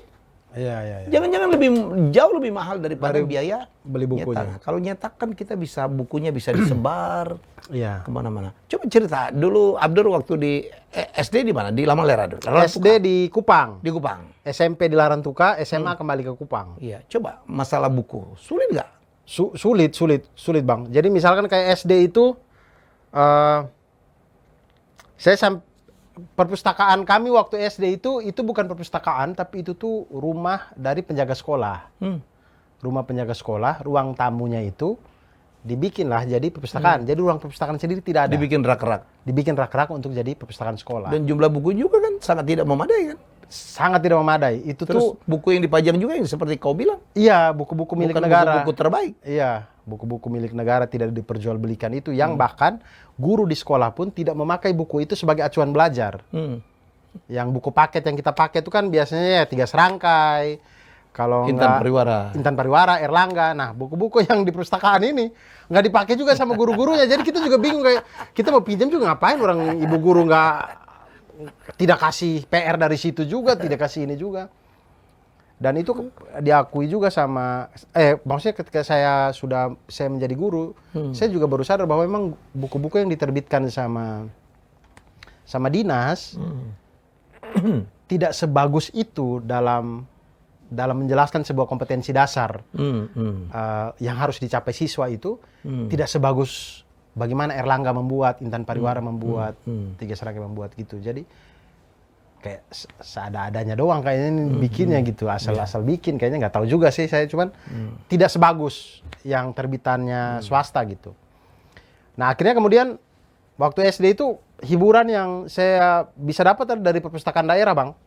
S2: Iya, iya, iya.
S1: Jangan-jangan jauh lebih mahal daripada biaya
S2: beli bukunya.
S1: nyetak. Kalau nyetak kan bukunya bisa disebar
S2: Iya.
S1: kemana-mana. Coba cerita dulu, Abdur waktu di SD di mana? Di Lamalera dulu.
S2: SD di Kupang,
S1: Di Kupang.
S2: SMP di Larantuka, SMA kembali ke Kupang.
S1: Iya, coba masalah buku. Sulit nggak?
S2: Sulit Bang. Jadi misalkan kayak SD itu, perpustakaan kami waktu SD itu bukan perpustakaan, tapi itu tuh rumah dari penjaga sekolah. Rumah penjaga sekolah, ruang tamunya itu dibikinlah jadi perpustakaan. Jadi ruang perpustakaan sendiri tidak ada.
S1: Dibikin rak-rak.
S2: Dibikin rak-rak untuk jadi perpustakaan sekolah.
S1: Dan jumlah buku juga kan sangat tidak memadai kan?
S2: Sangat tidak memadai. Itu
S1: Terus
S2: tuh
S1: buku yang dipajang juga yang seperti kau bilang.
S2: iya, buku-buku milik
S1: Bukan
S2: negara.
S1: buku-buku terbaik.
S2: Iya, buku-buku milik negara tidak diperjualbelikan itu yang bahkan guru di sekolah pun tidak memakai buku itu sebagai acuan belajar. Yang buku paket yang kita pakai itu kan biasanya ya 3 serangkai. Kalau
S1: Intan
S2: enggak
S1: Pariwara.
S2: Intan Pariwara, Erlangga. Nah, buku-buku yang di perpustakaan ini nggak dipakai juga sama guru-gurunya. Jadi kita juga bingung kayak kita mau pinjam juga ngapain, orang ibu guru tidak kasih PR dari situ juga, tidak kasih ini juga. Dan itu diakui juga sama, maksudnya ketika saya menjadi guru, saya juga baru sadar bahwa memang buku-buku yang diterbitkan sama dinas tidak sebagus itu dalam menjelaskan sebuah kompetensi dasar yang harus dicapai siswa itu, tidak sebagus bagaimana Erlangga membuat, Intan Pariwara membuat, 3 serangkai membuat gitu. Jadi kayak seada-adanya doang kayaknya ini bikinnya gitu, asal-asal bikin kayaknya, nggak tahu juga sih saya, cuman tidak sebagus yang terbitannya swasta gitu. Nah akhirnya kemudian waktu SD itu hiburan yang saya bisa dapat dari perpustakaan daerah Bang,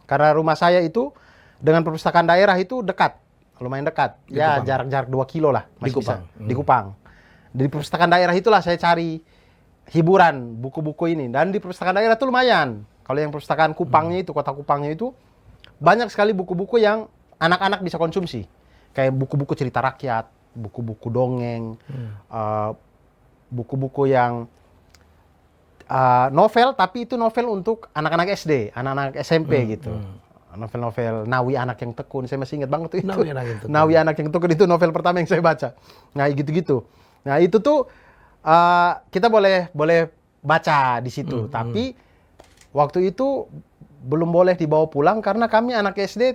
S2: karena rumah saya itu dengan perpustakaan daerah itu dekat, lumayan dekat, ya jarak-jarak 2 kilo lah masih bisa di Kupang. Di perpustakaan daerah itulah saya cari hiburan buku-buku ini, dan di perpustakaan daerah itu lumayan. Kalau yang perpustakaan Kupangnya itu, kota Kupangnya itu banyak sekali buku-buku yang anak-anak bisa konsumsi. Kayak buku-buku cerita rakyat, buku-buku dongeng, buku-buku yang novel, tapi itu novel untuk anak-anak SD, anak-anak SMP gitu. Novel-novel Nawi Anak Yang Tekun, saya masih ingat banget tuh itu. Nawi Anak Yang Tekun itu novel pertama yang saya baca. Nah gitu-gitu. Nah itu tuh kita boleh baca di situ, tapi waktu itu belum boleh dibawa pulang karena kami anak SD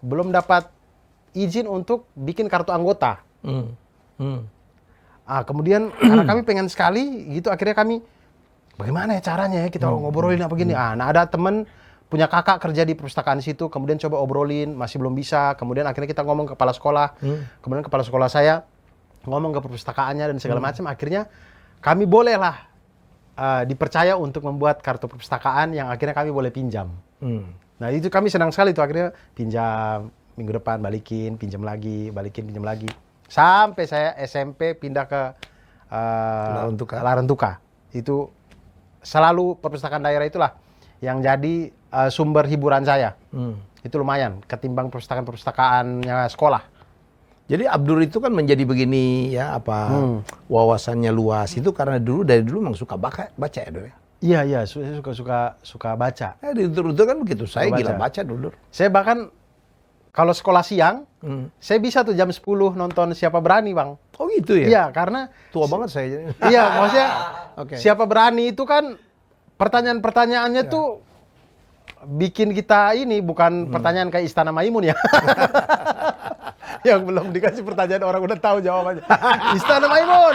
S2: belum dapat izin untuk bikin kartu anggota. Kemudian karena kami pengen sekali gitu, akhirnya kami bagaimana ya caranya ya kita ngobrolin apa gini. Nah ada temen punya kakak kerja di perpustakaan situ, kemudian coba obrolin, masih belum bisa. Kemudian akhirnya kita ngomong ke kepala sekolah, kemudian kepala sekolah saya ngomong ke perpustakaannya dan segala macam. Akhirnya kami bolehlah dipercaya untuk membuat kartu perpustakaan yang akhirnya kami boleh pinjam. Nah itu kami senang sekali tuh, akhirnya pinjam, minggu depan balikin, pinjam lagi, balikin, pinjam lagi. Sampai saya SMP pindah ke Larantuka. Itu selalu perpustakaan daerah itulah yang jadi sumber hiburan saya. Itu lumayan ketimbang perpustakaan-perpustakaannya sekolah.
S1: Jadi Abdur itu kan menjadi begini ya, wawasannya luas itu karena dari dulu memang suka baca ya, Dur.
S2: Iya, saya suka baca.
S1: Di Dur kan begitu, saya gila baca dulu.
S2: Saya bahkan kalau sekolah siang, saya bisa tuh jam 10 nonton Siapa Berani, Bang.
S1: Oh gitu ya?
S2: Iya, karena
S1: tua banget saya.
S2: Iya, maksudnya Siapa Berani itu kan pertanyaan-pertanyaannya tuh bikin kita ini, bukan pertanyaan kayak Istana Maimun ya. Yang belum dikasih pertanyaan orang udah tahu jawabannya. Istana Maimun.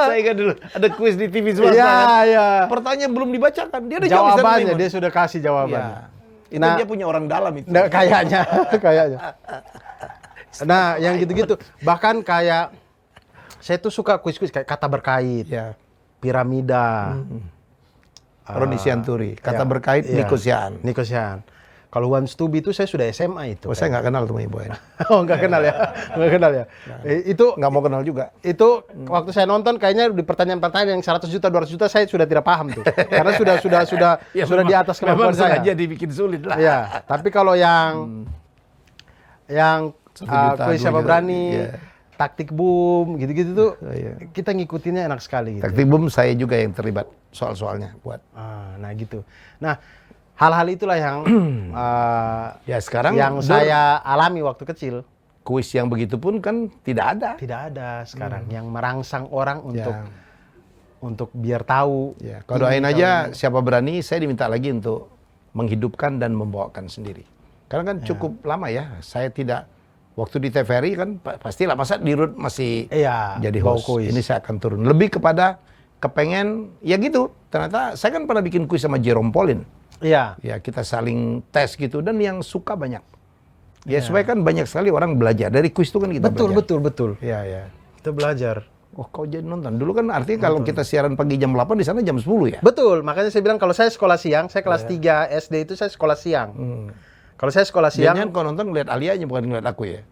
S1: Saya ingat dulu ada kuis di TV swasta.
S2: Iya.
S1: Pertanyaan belum dibacakan, dia ada
S2: jawabannya, dia sudah kasih jawabannya.
S1: Itu dia punya orang dalam itu.
S2: Nah, kayaknya. Nah, yang gitu-gitu. Bahkan kayak saya tuh suka kuis-kuis kayak kata berkait, piramida.
S1: Roni Sianturi, kata berkait Niko Sian.
S2: Kalau Wan Stubi itu saya sudah SMA itu.
S1: Saya nggak kenal tuh Ibu ya.
S2: Oh, nggak kenal ya. Itu
S1: nggak mau kenal juga.
S2: Itu waktu saya nonton kayaknya di pertanyaan-pertanyaan yang 100 juta, 200 juta saya sudah tidak paham tuh. Karena sudah di atas kemampuan saya.
S1: Memang sengaja dibikin sulit lah.
S2: Iya, tapi kalau yang yang
S1: 1 juta,
S2: kuis
S1: 2
S2: siapa
S1: juta,
S2: berani,
S1: iya.
S2: taktik boom, gitu-gitu tuh
S1: Iya.
S2: kita ngikutinnya enak sekali gitu.
S1: Taktik boom saya juga yang terlibat soal-soalnya buat.
S2: Nah gitu. Nah hal-hal itulah yang
S1: Ya sekarang
S2: yang saya alami waktu kecil.
S1: kuis yang begitu pun kan tidak ada.
S2: Tidak ada sekarang yang merangsang orang
S1: Ya.
S2: untuk biar tahu.
S1: Ya, kalau doain aja siapa berani, saya diminta lagi untuk menghidupkan dan membawakan sendiri. Karena kan cukup lama ya, saya tidak, waktu di TVRI kan pastilah, masa di RUT masih
S2: Iya,
S1: jadi
S2: bawa
S1: host.
S2: kuis.
S1: Ini saya akan turun. Lebih kepada kepengen, ya gitu, ternyata saya kan pernah bikin kuis sama Jerome Pauline.
S2: Iya.
S1: Ya kita saling tes gitu, dan yang suka banyak. Ya supaya kan banyak sekali orang belajar, dari kuis itu kan kita belajar.
S2: Betul.
S1: Ya, ya.
S2: Kita belajar.
S1: Oh, kau jadi nonton. Dulu kan artinya kalau kita siaran pagi jam 8, di sana jam 10 ya?
S2: Betul, makanya saya bilang kalau saya sekolah siang, saya kelas 3 SD itu saya sekolah siang. Kalau saya sekolah siang,
S1: Jangan kau nonton ngeliat Alianya, bukan ngeliat aku ya?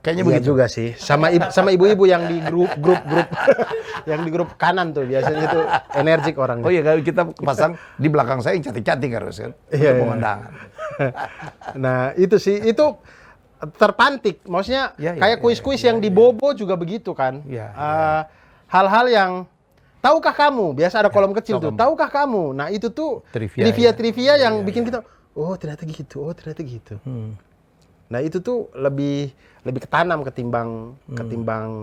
S1: Kayaknya
S2: iya
S1: begitu.
S2: juga sih. Sama ibu-ibu yang di grup yang di grup kanan tuh biasanya itu energik orangnya.
S1: Oh iya, kalau kita pasang di belakang saya yang cantik-cantik harus kan?
S2: Iya,
S1: Untuk
S2: iya.
S1: pemandangan.
S2: Nah, itu sih, itu terpantik. Maksudnya
S1: Ya, ya,
S2: kayak kuis-kuis yang di Bobo juga begitu kan.
S1: Ya,
S2: Hal-hal yang tahukah kamu? Biasa ada kolom kecil tuh. Tahukah kamu? Nah, itu tuh
S1: Trivia,
S2: trivia yang bikin kita, oh ternyata gitu, oh ternyata gitu. Nah, itu tuh lebih ketanam ketimbang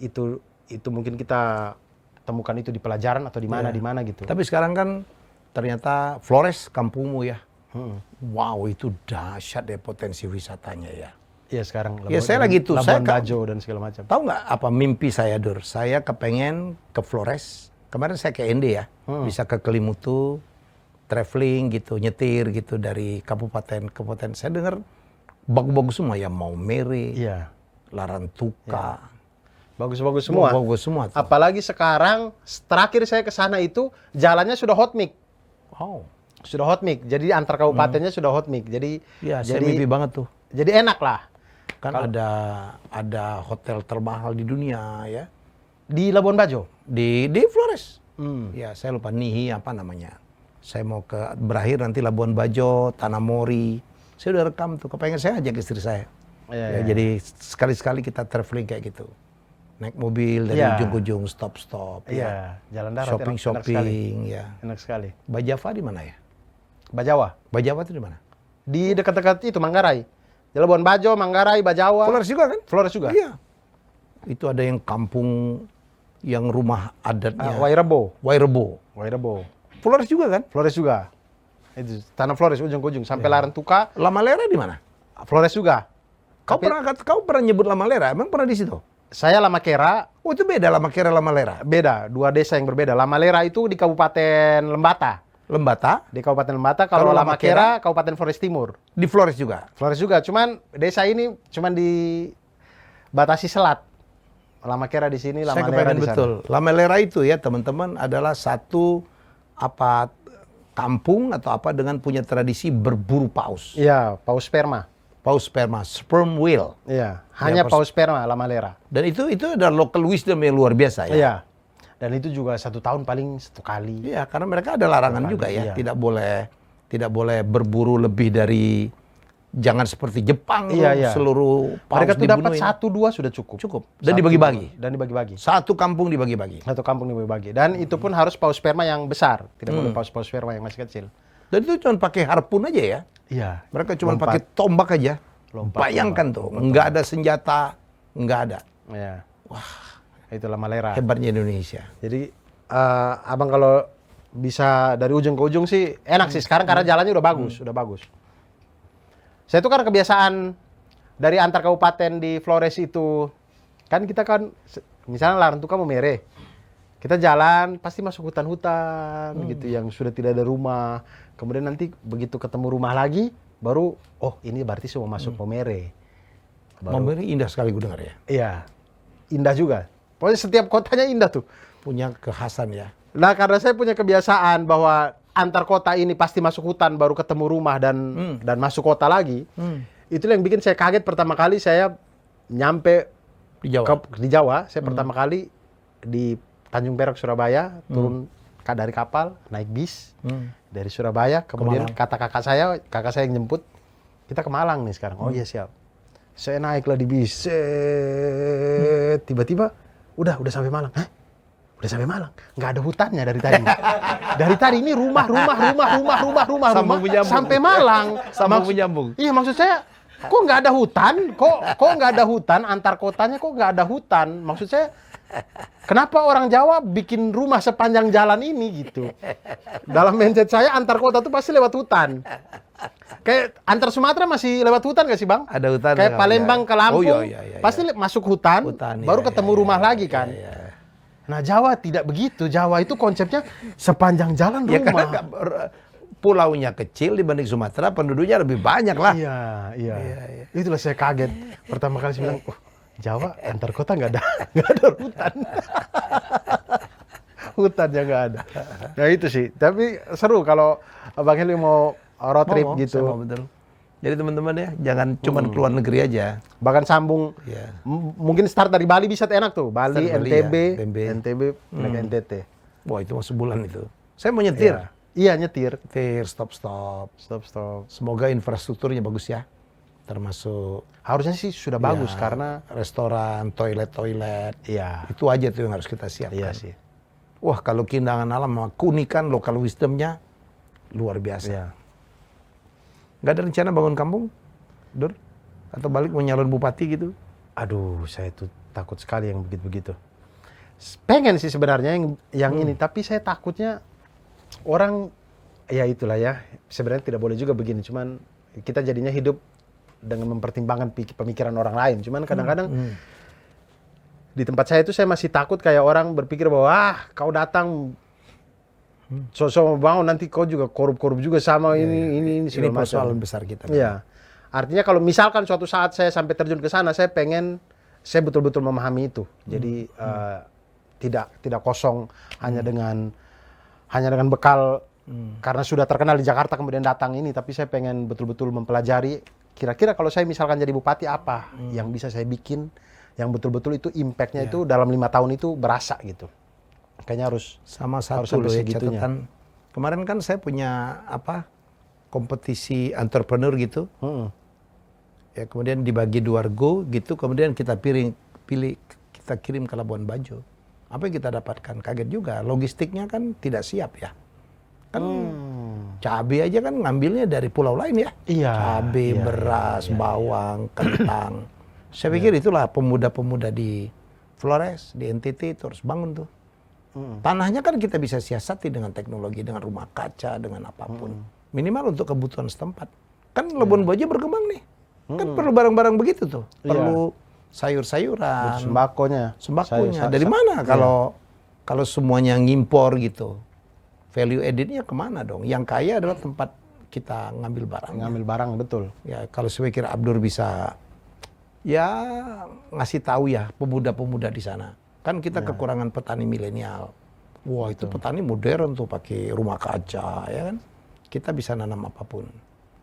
S2: itu mungkin kita temukan itu di pelajaran atau di mana gitu.
S1: Tapi sekarang kan ternyata Flores kampungmu ya. Wow, itu dahsyat ya potensi wisatanya ya.
S2: Iya sekarang.
S1: Ya saya lagi tuh,
S2: Labuan
S1: saya
S2: Bajo dan segala macam.
S1: tahu nggak apa mimpi saya, Dur? Saya kepengen ke Flores. Kemarin saya ke Ende ya, bisa ke Kelimutu, traveling gitu, nyetir gitu dari kabupaten ke kabupaten. Saya dengar bagus-bagus semua ya, Maumere,
S2: Iya.
S1: Larantuka,
S2: Bagus-bagus semua.
S1: bagus semua. Tuh.
S2: Apalagi sekarang terakhir saya ke sana itu jalannya sudah hot mix.
S1: Wow.
S2: Sudah hot mix. Jadi antar kabupatennya sudah hot mix. Jadi
S1: Ya, saya mimpi banget tuh.
S2: Jadi enak lah.
S1: Kan ada hotel termahal di dunia ya.
S2: Di Labuan Bajo.
S1: Di Flores. Ya, saya lupa Nihi apa namanya. Saya mau berakhir nanti Labuan Bajo, Tanamori. Saya udah rekam tuh, kepengen saya ajak istri saya.
S2: Iya, iya.
S1: Jadi sekali-sekali kita traveling kayak gitu. Naik mobil dari ujung ke ujung, stop-stop.
S2: Iya, jalan darat enak sekali.
S1: Shopping-shopping, ya.
S2: Enak sekali.
S1: Bajava di mana ya?
S2: Bajawa.
S1: Bajava itu di mana?
S2: Di dekat-dekat itu Manggarai. Di Labuan Bajo, Manggarai, Bajawa.
S1: Flores juga kan?
S2: Flores juga.
S1: Iya. Itu ada yang kampung yang rumah adatnya.
S2: Wairebo.
S1: Wairebo. Flores juga kan?
S2: Flores juga. Itu tanah Flores ujung ke ujung sampai Larantuka.
S1: Lamalera di mana?
S2: Flores juga.
S1: Kau pernah nyebut Lamalera? Emang pernah di situ?
S2: Saya Lamakera,
S1: Oh, itu beda Lamakera Lamalera.
S2: beda, dua desa yang berbeda. Lamalera itu di Kabupaten Lembata.
S1: Lembata
S2: Di Kabupaten Lembata, kalau
S1: Kalau
S2: Lamakera, Kabupaten Flores Timur.
S1: di Flores juga.
S2: Flores juga, cuman desa ini cuman dibatasi selat. Lamakera di sini,
S1: Saya
S2: Lamalera
S1: kepengen
S2: di sana.
S1: betul. Lamalera itu ya teman-teman adalah satu kampung atau apa dengan punya tradisi berburu paus.
S2: Iya, paus sperma.
S1: Paus sperma, sperm whale.
S2: Iya, hanya paus sperma Lamalera.
S1: Dan itu ada local wisdom yang luar biasa ya.
S2: Iya. Dan itu juga 1 tahun paling 1 kali.
S1: Iya, karena mereka ada larangan juga ya.
S2: iya.
S1: Tidak boleh berburu lebih dari, jangan seperti Jepang
S2: Iya.
S1: seluruh paus
S2: Mereka tuh dapat
S1: dibunuhin.
S2: 1-2 sudah cukup.
S1: Cukup. Dan dibagi-bagi.
S2: Dan dibagi-bagi.
S1: Satu kampung dibagi-bagi.
S2: Satu kampung dibagi-bagi. Dan itu pun harus paus sperma yang besar. Tidak boleh paus sperma yang masih kecil.
S1: Dan itu cuma pakai harpun aja ya.
S2: Iya.
S1: Mereka cuma pakai tombak aja. Bayangkan tuh, nggak ada senjata, nggak ada.
S2: Iya. Wah. Itulah Lamalera.
S1: Hebatnya Indonesia.
S2: Jadi abang kalau bisa dari ujung ke ujung sih enak sih sekarang karena jalannya udah bagus, Saya tuh kan kebiasaan dari antar kabupaten di Flores itu, kan kita kan misalnya Larantuka Maumere, kita jalan pasti masuk hutan-hutan gitu yang sudah tidak ada rumah. Kemudian nanti begitu ketemu rumah lagi, baru oh ini berarti semua masuk Maumere.
S1: Maumere indah sekali gue dengar ya.
S2: Iya, indah juga. Pokoknya setiap kotanya indah tuh.
S1: Punya kekhasan ya.
S2: Nah, karena saya punya kebiasaan bahwa antar kota ini pasti masuk hutan baru ketemu rumah dan masuk kota lagi. Itulah yang bikin saya kaget pertama kali saya nyampe
S1: Di Jawa.
S2: di Jawa. Saya pertama kali di Tanjung Perak, Surabaya, turun dari kapal, naik bis dari Surabaya. Kemudian kata kakak saya yang jemput, kita ke Malang nih sekarang. Oh iya siap. Saya naiklah di bis. Tiba-tiba udah sampai Malang. Hah? Udah sampai Malang. Nggak ada hutannya dari tadi. Dari tadi ini rumah.
S1: Sambung menyambung.
S2: Sampai Malang.
S1: Sambung menyambung.
S2: Iya, maksud saya kok nggak ada hutan? Kok nggak ada hutan? Antar kotanya kok nggak ada hutan? Maksud saya kenapa orang Jawa bikin rumah sepanjang jalan ini gitu? Dalam mindset saya antar kota tuh pasti lewat hutan. Kayak antar Sumatera masih lewat hutan nggak sih Bang?
S1: Ada hutan.
S2: Kayak Palembang ke Lampung, pasti masuk hutan baru ketemu rumah lagi kan. Nah Jawa tidak begitu. Jawa itu konsepnya sepanjang jalan rumah.
S1: Karena pulaunya kecil dibanding Sumatera, penduduknya lebih banyak lah.
S2: Iya. Itulah saya kaget. Pertama kali saya bilang, Jawa antar kota nggak ada hutan. Hutannya nggak ada. Nah itu sih. Tapi seru kalau Bang Heli mau road trip gitu.
S1: Betul. Jadi teman-teman ya, jangan cuma keluar negeri aja.
S2: Bahkan sambung. Mungkin start dari Bali bisa enak tuh. Bali, NTB, naik NTT.
S1: Wah itu masuk bulan itu. Saya mau nyetir.
S2: Iya nyetir.
S1: Stop. Semoga infrastrukturnya bagus ya. Termasuk
S2: harusnya sih sudah bagus karena
S1: restoran, toilet.
S2: Iya.
S1: Itu aja tuh yang harus kita siapkan.
S2: Iya sih.
S1: Wah kalau keindahan alam, keunikan lokal wisdomnya luar biasa.
S2: Iya.
S1: Nggak ada rencana bangun kampung, Dur? Atau balik mau nyalon bupati gitu?
S2: Aduh, saya tuh takut sekali yang begitu-begitu. Pengen sih sebenarnya yang ini, tapi saya takutnya orang, ya itulah ya, sebenarnya tidak boleh juga begini, cuman kita jadinya hidup dengan mempertimbangkan pemikiran orang lain. Cuman kadang-kadang di tempat saya itu saya masih takut kayak orang berpikir bahwa kau datang sosok mau nanti kau juga korup juga sama ini
S1: persoalan besar kita.
S2: Iya. Artinya kalau misalkan suatu saat saya sampai terjun ke sana, saya betul-betul memahami itu. Jadi tidak kosong hanya dengan bekal karena sudah terkenal di Jakarta kemudian datang ini, tapi saya pengen betul-betul mempelajari kira-kira kalau saya misalkan jadi bupati apa yang bisa saya bikin yang betul-betul itu impact-nya itu dalam 5 tahun itu berasa gitu. Kayaknya harus
S1: loh ya catatan. Kemarin kan saya punya kompetisi entrepreneur gitu. Ya kemudian dibagi 2 rego gitu, kemudian kita kita kirim ke Labuan Bajo. Apa yang kita dapatkan? Kaget juga, logistiknya kan tidak siap ya. Kan cabai aja kan ngambilnya dari pulau lain ya.
S2: Iya.
S1: Cabai, beras, bawang, kentang. Saya pikir itulah pemuda-pemuda di Flores, di NTT itu harus bangun tuh. Tanahnya kan kita bisa siasati dengan teknologi, dengan rumah kaca, dengan apapun. Minimal untuk kebutuhan setempat. Kan Labuan Bajo berkembang nih. Kan perlu barang-barang begitu tuh. Perlu sayur-sayuran.
S2: Sembakonya.
S1: Dari mana kalau semuanya ngimpor gitu? Value added-nya kemana dong? Yang kaya adalah tempat kita ngambil barang.
S2: Ngambil barang, betul.
S1: Ya kalau saya kira Abdur bisa ngasih tahu ya pemuda-pemuda di sana. Kan kita kekurangan petani milenial. Wah itu petani modern tuh pakai rumah kaca ya kan. Kita bisa nanam apapun.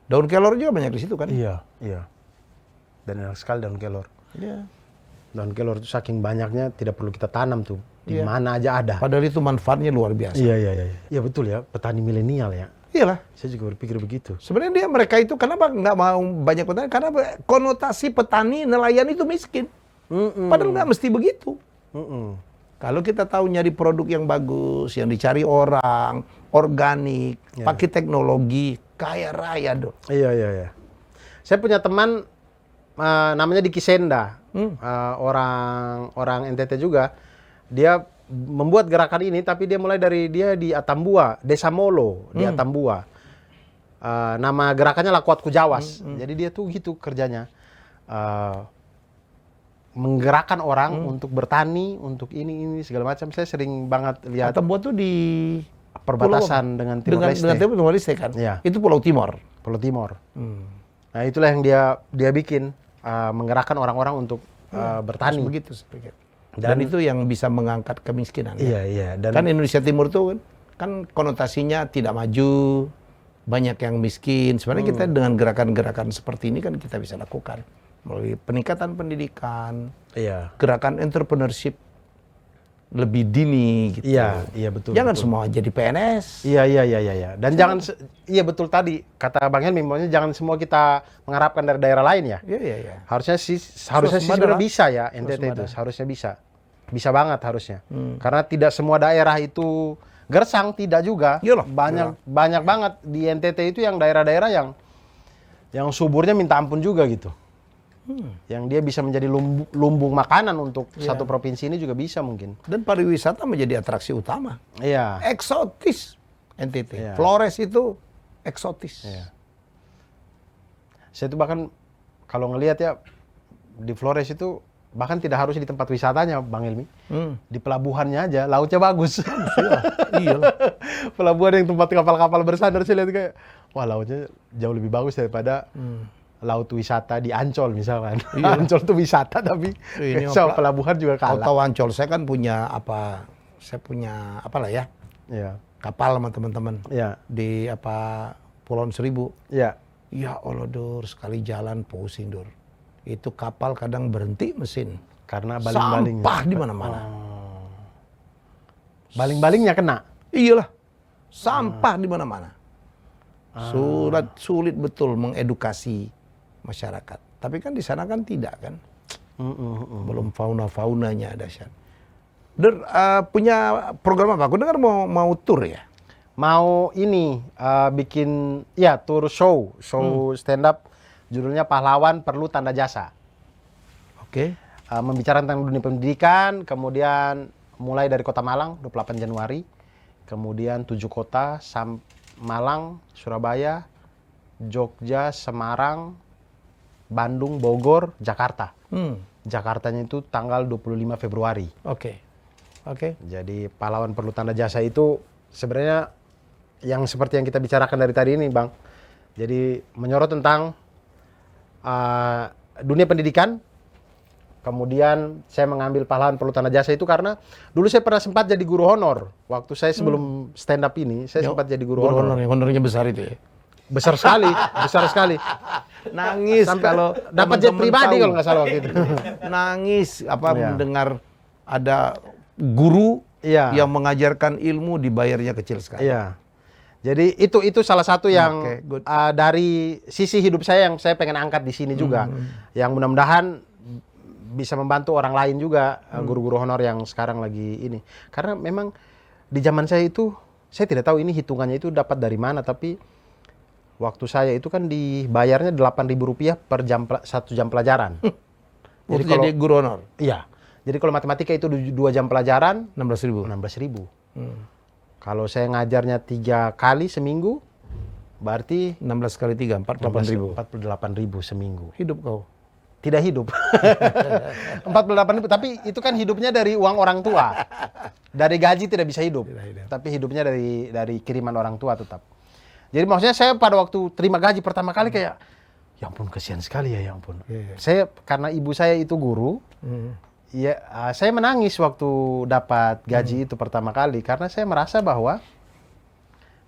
S1: Daun kelor juga banyak di situ kan.
S2: Iya. Dan enak sekali daun kelor.
S1: Iya.
S2: Daun kelor itu saking banyaknya tidak perlu kita tanam tuh. Di mana aja ada.
S1: Padahal itu manfaatnya luar biasa.
S2: Iya. Iya betul ya, petani milenial ya.
S1: Iyalah.
S2: Saya juga berpikir begitu.
S1: Sebenarnya mereka itu kenapa nggak mau banyak petani? Karena konotasi petani nelayan itu miskin. Padahal nggak mesti begitu. Kalau kita tahu nyari produk yang bagus, yang dicari orang, organik, pakai teknologi, kaya raya dong.
S2: Iya. Saya punya teman namanya Diki Senda, orang NTT juga. Dia membuat gerakan ini, tapi dia mulai dari dia di Atambua, Desa Molo di Atambua. Nama gerakannya Lakuatku Jawas. Jadi dia tuh gitu kerjanya. Menggerakkan orang untuk bertani, untuk ini segala macam. Saya sering banget lihat.
S1: Atambua tuh di
S2: perbatasan dengan Timor Leste.
S1: Dengan Timor Leste kan?
S2: Ya.
S1: Itu Pulau Timor.
S2: Pulau Timor. Nah itulah yang dia bikin, menggerakkan orang-orang untuk bertani.
S1: Begitu saya Dan itu yang bisa mengangkat kemiskinan.
S2: Iya. Dan
S1: kan Indonesia Timur tuh kan konotasinya tidak maju, banyak yang miskin. Sebenarnya kita dengan gerakan-gerakan seperti ini kan kita bisa lakukan. Melalui peningkatan pendidikan, gerakan entrepreneurship, lebih dini gitu.
S2: Iya, iya betul.
S1: Jangan
S2: betul.
S1: semua jadi PNS.
S2: Iya. Dan jangan, iya betul tadi kata Bang Helmi, maksudnya jangan semua kita mengharapkan dari daerah lain ya.
S1: Iya.
S2: Harusnya sih
S1: Swasembada
S2: sebenarnya
S1: lah.
S2: bisa ya NTT itu,
S1: Swasembada.
S2: harusnya bisa banget harusnya. Karena tidak semua daerah itu gersang, tidak juga.
S1: Iyalah,
S2: Banyak banget di NTT itu yang daerah-daerah yang suburnya minta ampun juga gitu. Yang dia bisa menjadi lumbung makanan untuk satu provinsi ini juga bisa mungkin.
S1: Dan pariwisata menjadi atraksi utama.
S2: Iya.
S1: Eksotis NTT.
S2: Iya.
S1: Flores itu eksotis.
S2: Iya. Saya tuh bahkan kalau ngelihat ya di Flores itu bahkan tidak harus di tempat wisatanya, Bang Ilmi. Di pelabuhannya aja, lautnya bagus.
S1: Iya.
S2: Pelabuhan yang tempat kapal-kapal bersandar, saya lihat kayak, wah lautnya jauh lebih bagus daripada laut wisata di Ancol misalkan.
S1: Iya.
S2: Ancol tuh wisata tapi
S1: Ini
S2: sama pelabuhan juga
S1: Kau
S2: kalah.
S1: tahu Ancol, saya kan punya apalah ya,
S2: Iya.
S1: kapal sama teman-teman
S2: Iya.
S1: di Pulauan Seribu.
S2: Iya.
S1: Ya Allah Dur, sekali jalan pusing Dur. Itu kapal kadang berhenti mesin.
S2: Karena baling-balingnya.
S1: Sampah di mana-mana.
S2: Baling-balingnya kena.
S1: Iyalah, sampah di mana-mana. Sulit betul mengedukasi masyarakat. Tapi kan di sana kan tidak kan. Belum fauna-faunanya dahsyat. Dur, punya program apa? Aku dengar mau tour ya?
S2: Mau ini bikin ya tour show stand up, judulnya Pahlawan Perlu Tanda Jasa.
S1: Oke.
S2: Membicarakan tentang dunia pendidikan, kemudian mulai dari Kota Malang 28 Januari, kemudian 7 kota, Malang, Surabaya, Jogja, Semarang, Bandung, Bogor, Jakarta. Jakartanya itu tanggal 25 Februari.
S1: Oke.
S2: Jadi Pahlawan Perlu Tanda Jasa itu sebenarnya yang seperti yang kita bicarakan dari tadi ini, Bang. Jadi menyorot tentang dunia pendidikan. Kemudian saya mengambil Pahlawan Perlu Tanda Jasa itu karena dulu saya pernah sempat jadi guru honor. Waktu saya sebelum stand up ini, saya sempat jadi guru honor.
S1: Yang honornya besar itu ya?
S2: Besar sekali, besar sekali.
S1: Nangis
S2: Sampai
S1: kalau
S2: dapat jet
S1: teman-teman
S2: pribadi
S1: tahu.
S2: kalau nggak salah waktu itu.
S1: Nangis
S2: Iya.
S1: mendengar ada guru
S2: Iya.
S1: yang mengajarkan ilmu dibayarnya kecil sekali.
S2: Iya. Jadi itu salah satu yang
S1: Oke, good.
S2: dari sisi hidup saya yang saya pengen angkat di sini juga. Yang mudah-mudahan bisa membantu orang lain juga, guru-guru honor yang sekarang lagi ini. Karena memang di zaman saya itu, saya tidak tahu ini hitungannya itu dapat dari mana, tapi waktu saya itu kan dibayarnya Rp8.000 per satu jam pelajaran.
S1: Jadi guru honor?
S2: Iya. Jadi kalau matematika itu 2 jam pelajaran,
S1: 16.000.
S2: 16.000. Kalau saya ngajarnya 3 kali seminggu, berarti
S1: 16 kali 3, 48.000.
S2: 48.000 seminggu.
S1: Hidup kau?
S2: Tidak hidup. 48.000, tapi itu kan hidupnya dari uang orang tua. Dari gaji tidak bisa hidup. Tapi hidupnya dari kiriman orang tua tetap. Jadi maksudnya saya pada waktu terima gaji pertama kali kayak, ya ampun kasihan sekali ya ampun. Saya karena ibu saya itu guru, ya saya menangis waktu dapat gaji itu pertama kali karena saya merasa bahwa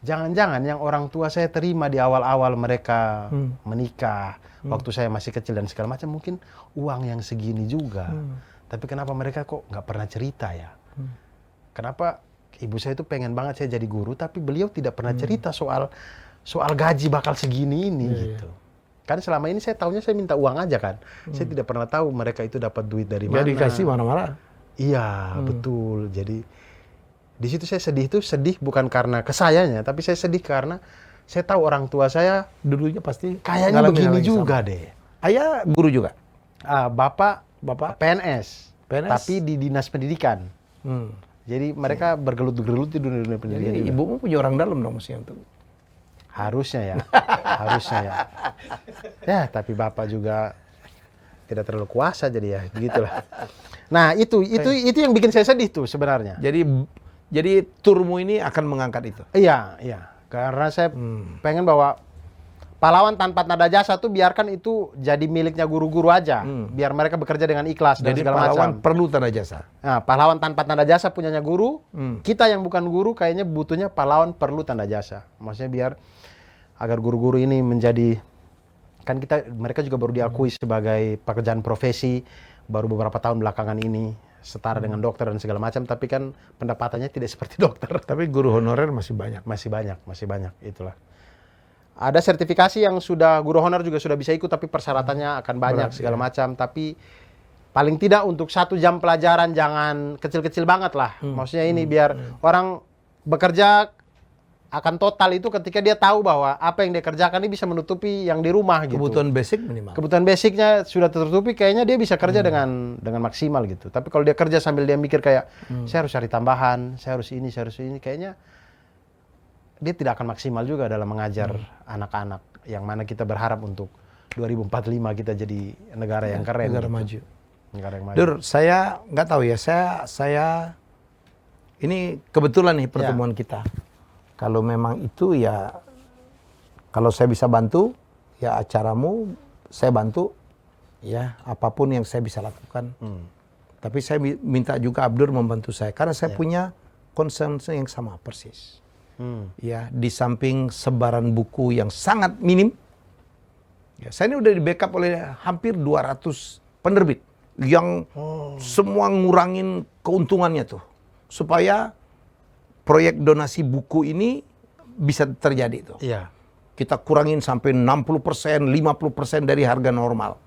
S2: jangan-jangan yang orang tua saya terima di awal-awal mereka menikah, waktu saya masih kecil dan segala macam, mungkin uang yang segini juga. Tapi kenapa mereka kok nggak pernah cerita ya? Kenapa ibu saya itu pengen banget saya jadi guru, tapi beliau tidak pernah cerita soal gaji bakal segini ini gitu. Kan selama ini saya taunya saya minta uang aja kan. Saya tidak pernah tahu mereka itu dapat duit dari mana.
S1: Jadi dikasih mana-mana.
S2: Iya, betul. Jadi di situ saya sedih bukan karena ke sayanya, tapi saya sedih karena saya tahu orang tua saya
S1: Dulunya pasti
S2: kayaknya
S1: ngalamin
S2: begini
S1: hal yang
S2: juga
S1: sama.
S2: deh.
S1: Ayah guru juga?
S2: Bapak PNS,
S1: PNS?
S2: tapi di dinas pendidikan. Jadi mereka bergelut-gelut di dunia pendidikan.
S1: Jadi
S2: juga.
S1: ibumu punya orang dalam dong mesti untuk.
S2: Harusnya ya, harusnya ya. Ya, tapi bapak juga tidak terlalu kuasa jadi ya, begitulah. Nah itu yang bikin saya sedih tuh sebenarnya.
S1: Jadi turmu ini akan mengangkat itu.
S2: Iya. Karena saya pengen bahwa pahlawan tanpa tanda jasa tuh biarkan itu jadi miliknya guru-guru aja. Biar mereka bekerja dengan ikhlas dan
S1: Jadi
S2: segala
S1: pahlawan
S2: macam.
S1: perlu tanda jasa.
S2: Nah, pahlawan tanpa tanda jasa punyanya guru. Kita yang bukan guru kayaknya butuhnya pahlawan perlu tanda jasa. Maksudnya biar agar guru-guru ini menjadi, kan mereka juga baru diakui sebagai pekerjaan profesi baru beberapa tahun belakangan ini. setara dengan dokter dan segala macam, tapi kan pendapatannya tidak seperti dokter.
S1: Tapi guru honorer masih banyak.
S2: Masih banyak, itulah. Ada sertifikasi yang sudah guru honorer juga sudah bisa ikut, tapi persyaratannya akan banyak segala macam. Tapi paling tidak untuk 1 jam pelajaran jangan kecil-kecil banget lah. Maksudnya ini biar orang bekerja akan total itu ketika dia tahu bahwa apa yang dia kerjakan ini bisa menutupi yang di rumah gitu.
S1: Kebutuhan basic minimal.
S2: Kebutuhan basicnya sudah tertutupi, kayaknya dia bisa kerja dengan maksimal gitu. Tapi kalau dia kerja sambil dia mikir kayak saya harus cari tambahan, saya harus ini, kayaknya dia tidak akan maksimal juga dalam mengajar anak-anak, yang mana kita berharap untuk 2045 kita jadi negara yang keren.
S1: Negara
S2: gitu.
S1: maju.
S2: Negara yang maju.
S1: Dur, saya nggak tahu ya, saya ini kebetulan nih pertemuan kita. Kalau memang itu ya, kalau saya bisa bantu, ya acaramu saya bantu, ya apapun yang saya bisa lakukan. Tapi saya minta juga Abdur membantu saya, karena saya punya concern yang sama persis. Ya, di samping sebaran buku yang sangat minim, ya, saya ini udah di backup oleh hampir 200 penerbit yang semua ngurangin keuntungannya tuh, supaya proyek donasi buku ini bisa terjadi tuh.
S2: Iya.
S1: Kita kurangin sampai 60%, 50% dari harga normal.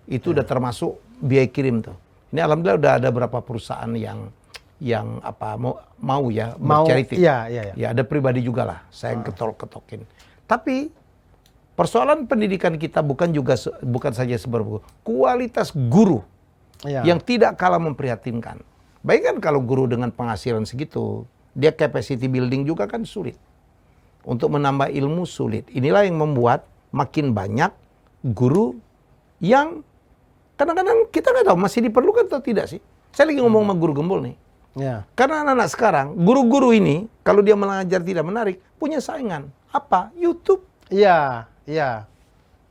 S1: Itu udah termasuk biaya kirim tuh. Ini alhamdulillah udah ada beberapa perusahaan yang apa mau ya charity.
S2: Iya.
S1: Ya ada pribadi juga lah. Saya ketok-ketokin. Tapi persoalan pendidikan kita bukan saja seberbuku. Kualitas guru yang tidak kalah memprihatinkan. Bayangkan kalau guru dengan penghasilan segitu, dia capacity building juga kan sulit. Untuk menambah ilmu sulit. Inilah yang membuat makin banyak guru yang kadang-kadang kita nggak tahu masih diperlukan atau tidak sih. Saya lagi ngomong sama guru gembul nih.
S2: Ya.
S1: Karena anak-anak sekarang, guru-guru ini kalau dia mengajar tidak menarik, punya saingan. Apa? YouTube.
S2: Iya.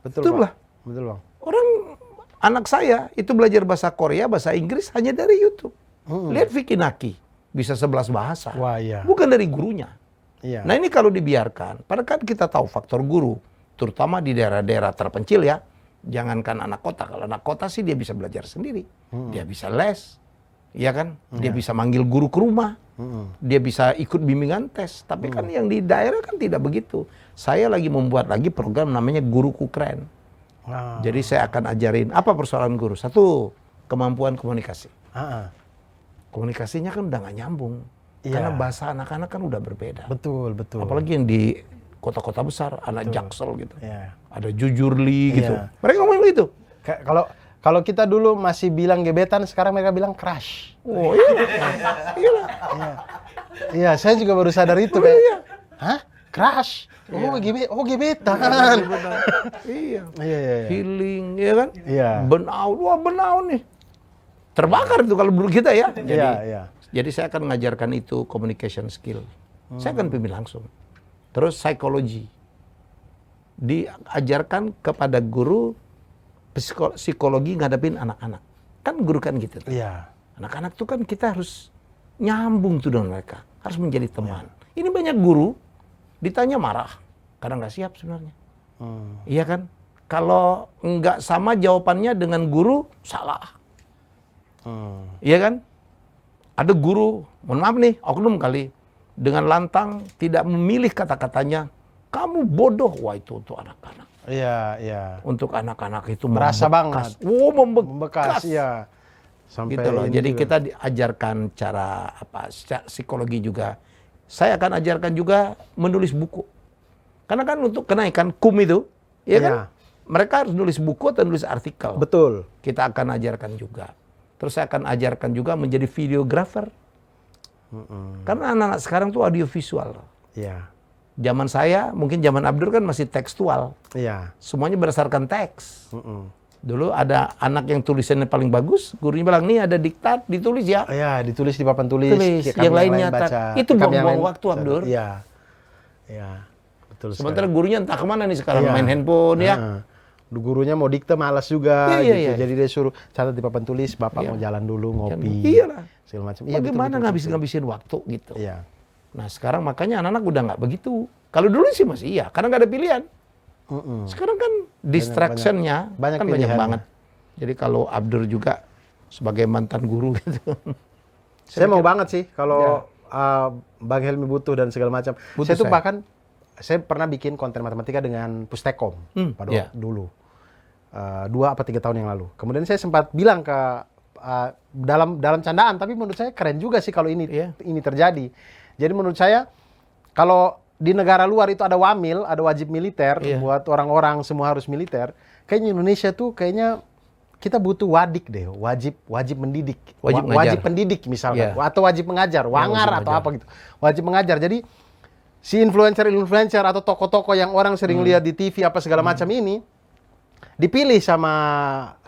S2: Betul,
S1: Bang.
S2: Betul, Bang.
S1: Orang anak saya itu belajar bahasa Korea, bahasa Inggris hanya dari YouTube. Lihat Vicky Naki. Bisa 11 bahasa.
S2: Wah, iya.
S1: Bukan dari gurunya.
S2: Iya.
S1: Nah ini kalau dibiarkan, padahal kan kita tahu faktor guru, terutama di daerah-daerah terpencil ya, jangankan anak kota. Kalau anak kota sih dia bisa belajar sendiri. Dia bisa les, ya kan? Dia bisa manggil guru ke rumah. Dia bisa ikut bimbingan tes. Tapi kan yang di daerah kan tidak begitu. Saya lagi membuat lagi program namanya Guruku Keren. Jadi saya akan ajarin, apa persoalan guru? 1, kemampuan komunikasi. Komunikasinya kan udah nggak nyambung. Karena bahasa anak-anak kan udah berbeda.
S2: Betul.
S1: Apalagi yang di kota-kota besar, anak Jaksel gitu.
S2: Iya.
S1: Ada Jujurli gitu. Mereka ngomong begitu.
S2: Kalau kita dulu masih bilang gebetan, sekarang mereka bilang crush.
S1: Oh iya.
S2: Iya, saya juga baru sadar itu. Kayak, hah? Crush? Oh, gebetan.
S1: Iya.
S2: Iya.
S1: Healing, ya kan?
S2: Iya.
S1: Burnout, wah burnout nih. Terbakar itu kalau menurut kita ya.
S2: Iya.
S1: Jadi saya akan mengajarkan itu communication skill. Saya akan pimpin langsung. Terus psikologi. Diajarkan kepada guru psikologi ngadepin anak-anak. Kan guru kan gitu.
S2: Iya.
S1: Anak-anak tuh kan kita harus nyambung tuh dengan mereka. Harus menjadi teman. Ini banyak guru ditanya marah. Karena nggak siap sebenarnya. Iya kan? Kalau nggak sama jawabannya dengan guru, salah. Iya kan? Ada guru, mohon maaf nih, oknum kali, dengan lantang tidak memilih kata-katanya, kamu bodoh. Wah itu untuk anak-anak.
S2: Iya.
S1: Untuk anak-anak itu
S2: berasa
S1: membekas.
S2: banget.
S1: Oh, membekas.
S2: Iya. Sampai
S1: Gitu loh. Jadi
S2: juga.
S1: kita diajarkan cara psikologi juga. Saya akan ajarkan juga menulis buku. Karena kan untuk kenaikan KUM itu, ya kan? Mereka harus nulis buku atau nulis artikel.
S2: Betul.
S1: Kita akan ajarkan juga. Terus saya akan ajarkan juga menjadi videographer. Karena anak-anak sekarang tuh audiovisual.
S2: Iya.
S1: Zaman saya, mungkin zaman Abdur kan masih tekstual.
S2: Iya.
S1: Semuanya berdasarkan teks. Dulu ada anak yang tulisannya paling bagus, gurunya bilang, nih ada diktat, ditulis ya.
S2: Iya, ditulis di papan tulis.
S1: Yang lainnya baca. Itu buang-buang waktu, Abdur.
S2: Iya. Betul.
S1: Sementara gurunya entah kemana nih sekarang, main handphone ya.
S2: Gurunya mau dikte malas juga gitu.
S1: Iya.
S2: Jadi dia suruh catat di papan tulis, Bapak mau jalan dulu ngopi.
S1: Iyalah.
S2: Segala macam.
S1: Bagaimana ngabisin waktu gitu.
S2: Iya.
S1: Nah sekarang makanya anak-anak udah nggak begitu. Kalau dulu sih masih iya, karena nggak ada pilihan. Sekarang kan distraction-nya kan banyak banget. Jadi kalau Abdur juga sebagai mantan guru gitu.
S2: Saya mau banget sih kalau Bang Helmi butuh dan segala macam. Saya tuh bahkan saya pernah bikin konten matematika dengan Pustekom pada waktu dulu. 2 apa 3 tahun yang lalu. Kemudian saya sempat bilang ke dalam candaan, tapi menurut saya keren juga sih kalau ini terjadi. Jadi menurut saya kalau di negara luar itu ada wamil, ada wajib militer buat orang-orang semua harus militer. Kayaknya Indonesia tuh kayaknya kita butuh wadik deh, wajib mendidik, wajib pendidik misalnya, atau wajib mengajar, wangar atau apa gitu, wajib mengajar. Jadi si influencer atau tokoh-tokoh yang orang sering lihat di TV apa segala macam ini dipilih sama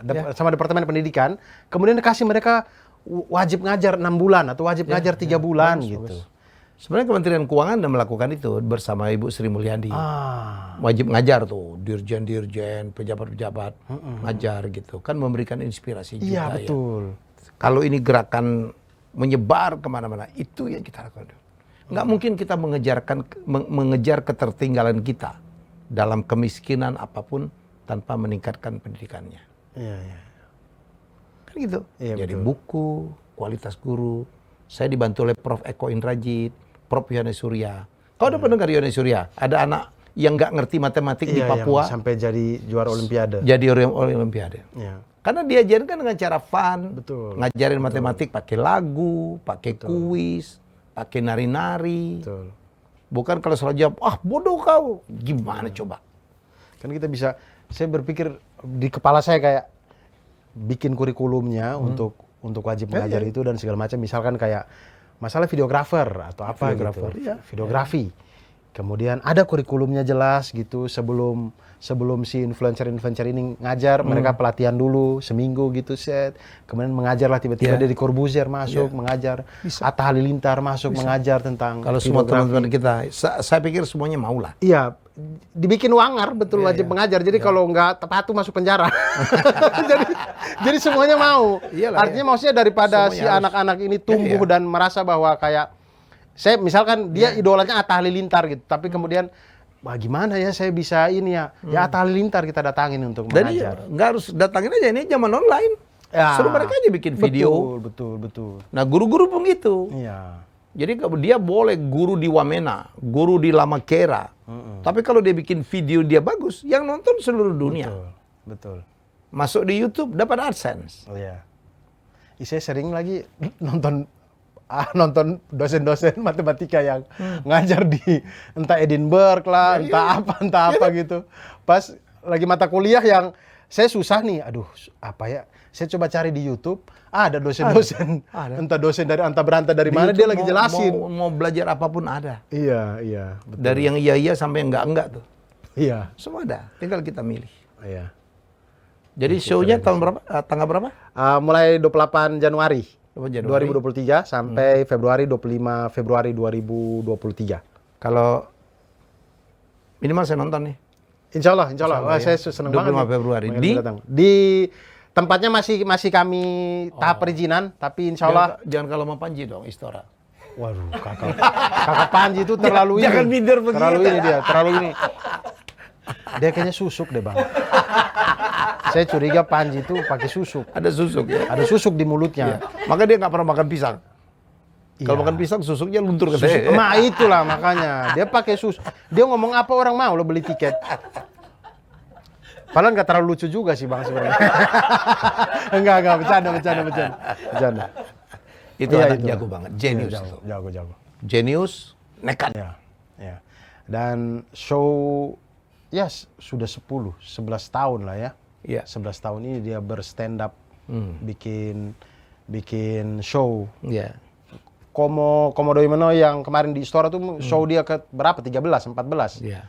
S2: Departemen Pendidikan, kemudian dikasih mereka wajib ngajar 6 bulan atau wajib ngajar 3 bulan gitu.
S1: Sebenarnya Kementerian Keuangan sudah melakukan itu bersama Ibu Sri Mulyani. Wajib ngajar tuh, dirjen-dirjen, pejabat-pejabat ngajar gitu. Kan memberikan inspirasi juga.
S2: Iya, betul.
S1: Kalau ini gerakan menyebar kemana-mana, itu yang kita lakukan. Nggak mungkin kita mengejar ketertinggalan kita dalam kemiskinan apapun tanpa meningkatkan pendidikannya.
S2: Iya.
S1: Kan gitu.
S2: Iya,
S1: jadi
S2: betul.
S1: buku, kualitas guru. Saya dibantu oleh Prof. Eko Indrajit, Prof. Yohanes Surya. Kau udah pendengar Yohanes Surya? Ada anak yang nggak ngerti matematik di Papua.
S2: Yang sampai jadi juara Olimpiade.
S1: Jadi Olimpiade.
S2: Iya.
S1: Karena diajarin kan dengan cara fun.
S2: Betul.
S1: Ngajarin matematik pakai lagu, pakai kuis, pakai nari-nari.
S2: Betul.
S1: Bukan kalau selalu jawab, bodoh kau. Gimana coba?
S2: Kan kita bisa, saya berpikir di kepala saya kayak bikin kurikulumnya untuk wajib mengajar itu dan segala macam. Misalkan kayak masalah videografer atau apa gitu. Videografi. Kemudian ada kurikulumnya jelas gitu sebelum si influencer ini ngajar, mereka pelatihan dulu seminggu gitu set. Kemudian mengajarlah tiba-tiba dia di Corbuzier masuk mengajar. Atta Halilintar masuk mengajar tentang
S1: kalau semua teman-teman kita, saya pikir semuanya mau lah.
S2: Iya, dibikin wangar betul wajib mengajar. Jadi kalau nggak tepat tuh masuk penjara. jadi semuanya mau.
S1: Iyalah,
S2: artinya maksudnya daripada si anak-anak ini tumbuh dan merasa bahwa kayak saya misalkan dia idolanya Atta Halilintar gitu, tapi kemudian gimana ya saya bisa ini ya Atta Halilintar kita datangin untuk mengajar.
S1: Nggak harus datangin aja, ini zaman online. Suruh mereka aja bikin video.
S2: Betul.
S1: Nah guru-guru pun gitu.
S2: Iya.
S1: Jadi dia boleh guru di Wamena, guru di Lamakera. Tapi kalau dia bikin video dia bagus, yang nonton seluruh dunia.
S2: Betul.
S1: Masuk di YouTube dapat AdSense.
S2: Oh iya. Saya sering lagi nonton dosen-dosen matematika yang ngajar di entah Edinburgh lah, entah apa gitu. Pas lagi mata kuliah yang saya susah nih, apa ya? Saya coba cari di YouTube, ada dosen-dosen, entah dosen dari berantah dari mana dia lagi jelasin.
S1: Mau belajar apapun ada.
S2: Iya, betul.
S1: Dari yang iya sampai yang enggak tuh.
S2: Iya.
S1: Semua ada, tinggal kita milih.
S2: Iya.
S1: Jadi show-nya tahun berapa? Tanggal berapa?
S2: Mulai 28 Januari 2023 sampai 25 Februari 2023.
S1: Kalau minimal saya nonton nih.
S2: Insya Allah. Wah, saya senang banget.
S1: 25 Februari.
S2: Di tempatnya masih kami tahap perizinan, tapi insya Allah.
S1: Jangan kalau sama Panji dong, Istora.
S2: Waduh, kakak Panji itu terlalu ini.
S1: Jangan minder begitu.
S2: Terlalu ini. Dia kayaknya susuk deh, Bang. Saya curiga Panji itu pakai susuk.
S1: Ada susuk ya?
S2: Ada susuk di mulutnya.
S1: Maka dia nggak pernah makan pisang. Kalau makan pisang susuknya luntur ke saya.
S2: Nah itulah makanya dia pakai susuk. Dia ngomong apa orang mau lo beli tiket. Padahal nggak terlalu lucu juga sih Bang sebenarnya. Enggak, bercanda.
S1: Itu anak jago banget, jenius.
S2: Jago.
S1: Jenius, nekat.
S2: Ya. Dan show sudah 11 tahun lah ya.
S1: Iya.
S2: 11 tahun ini dia berstand up, bikin show.
S1: Iya.
S2: Komodo Imeno yang kemarin di Istora tuh show dia ke berapa? 13, 14.
S1: Iya.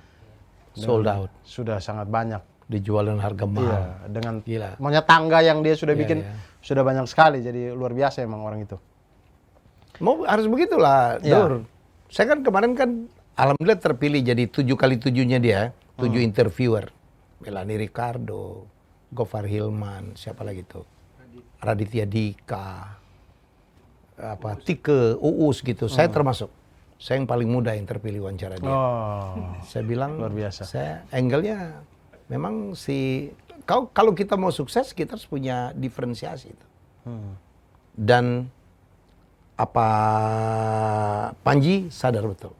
S1: Sold out.
S2: Sudah sangat banyak.
S1: Dijual dengan harga mahal.
S2: Iya, dengan
S1: gila.
S2: Maunya tangga yang dia sudah bikin sudah banyak sekali. Jadi luar biasa emang orang itu.
S1: Harus begitulah, Dur. Saya kan kemarin alhamdulillah terpilih jadi 7 kali 7-nya dia, 7 interviewer. Melanie Ricardo, Gofar Hilman, siapa lagi tuh? Raditya Dika, Tike, Uus gitu. Saya termasuk. Saya yang paling muda yang terpilih wawancara dia. Saya bilang,
S2: luar biasa.
S1: Saya angle-nya memang kalau kita mau sukses kita harus punya diferensiasi itu. Dan apa Panji sadar betul.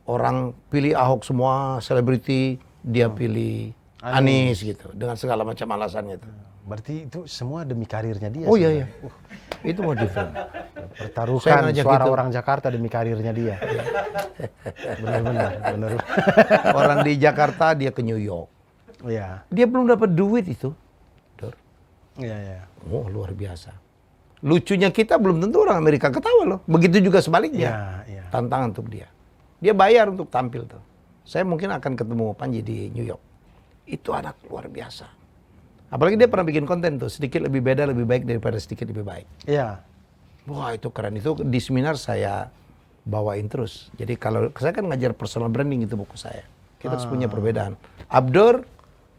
S1: Orang pilih Ahok semua, selebriti, dia pilih Anies gitu. Dengan segala macam alasannya itu.
S2: Berarti itu semua demi karirnya dia.
S1: Oh iya, iya. Itu motifnya.
S2: Pertaruhkan suara orang Jakarta demi karirnya dia. Benar.
S1: Orang di Jakarta, dia ke New York.
S2: Iya.
S1: Dia belum dapat duit itu.
S2: Iya.
S1: Oh, luar biasa. Lucunya kita belum tentu orang Amerika ketawa loh. Begitu juga sebaliknya.
S2: Iya.
S1: Tantangan untuk dia. Dia bayar untuk tampil tuh. Saya mungkin akan ketemu Panji di New York. Itu anak luar biasa. Apalagi dia pernah bikin konten tuh, sedikit lebih beda, lebih baik daripada sedikit lebih baik.
S2: Iya.
S1: Wah, itu keren. Itu di seminar saya bawain terus. Jadi kalau saya kan ngajar personal branding, itu buku saya. Kita harus punya perbedaan. Abdur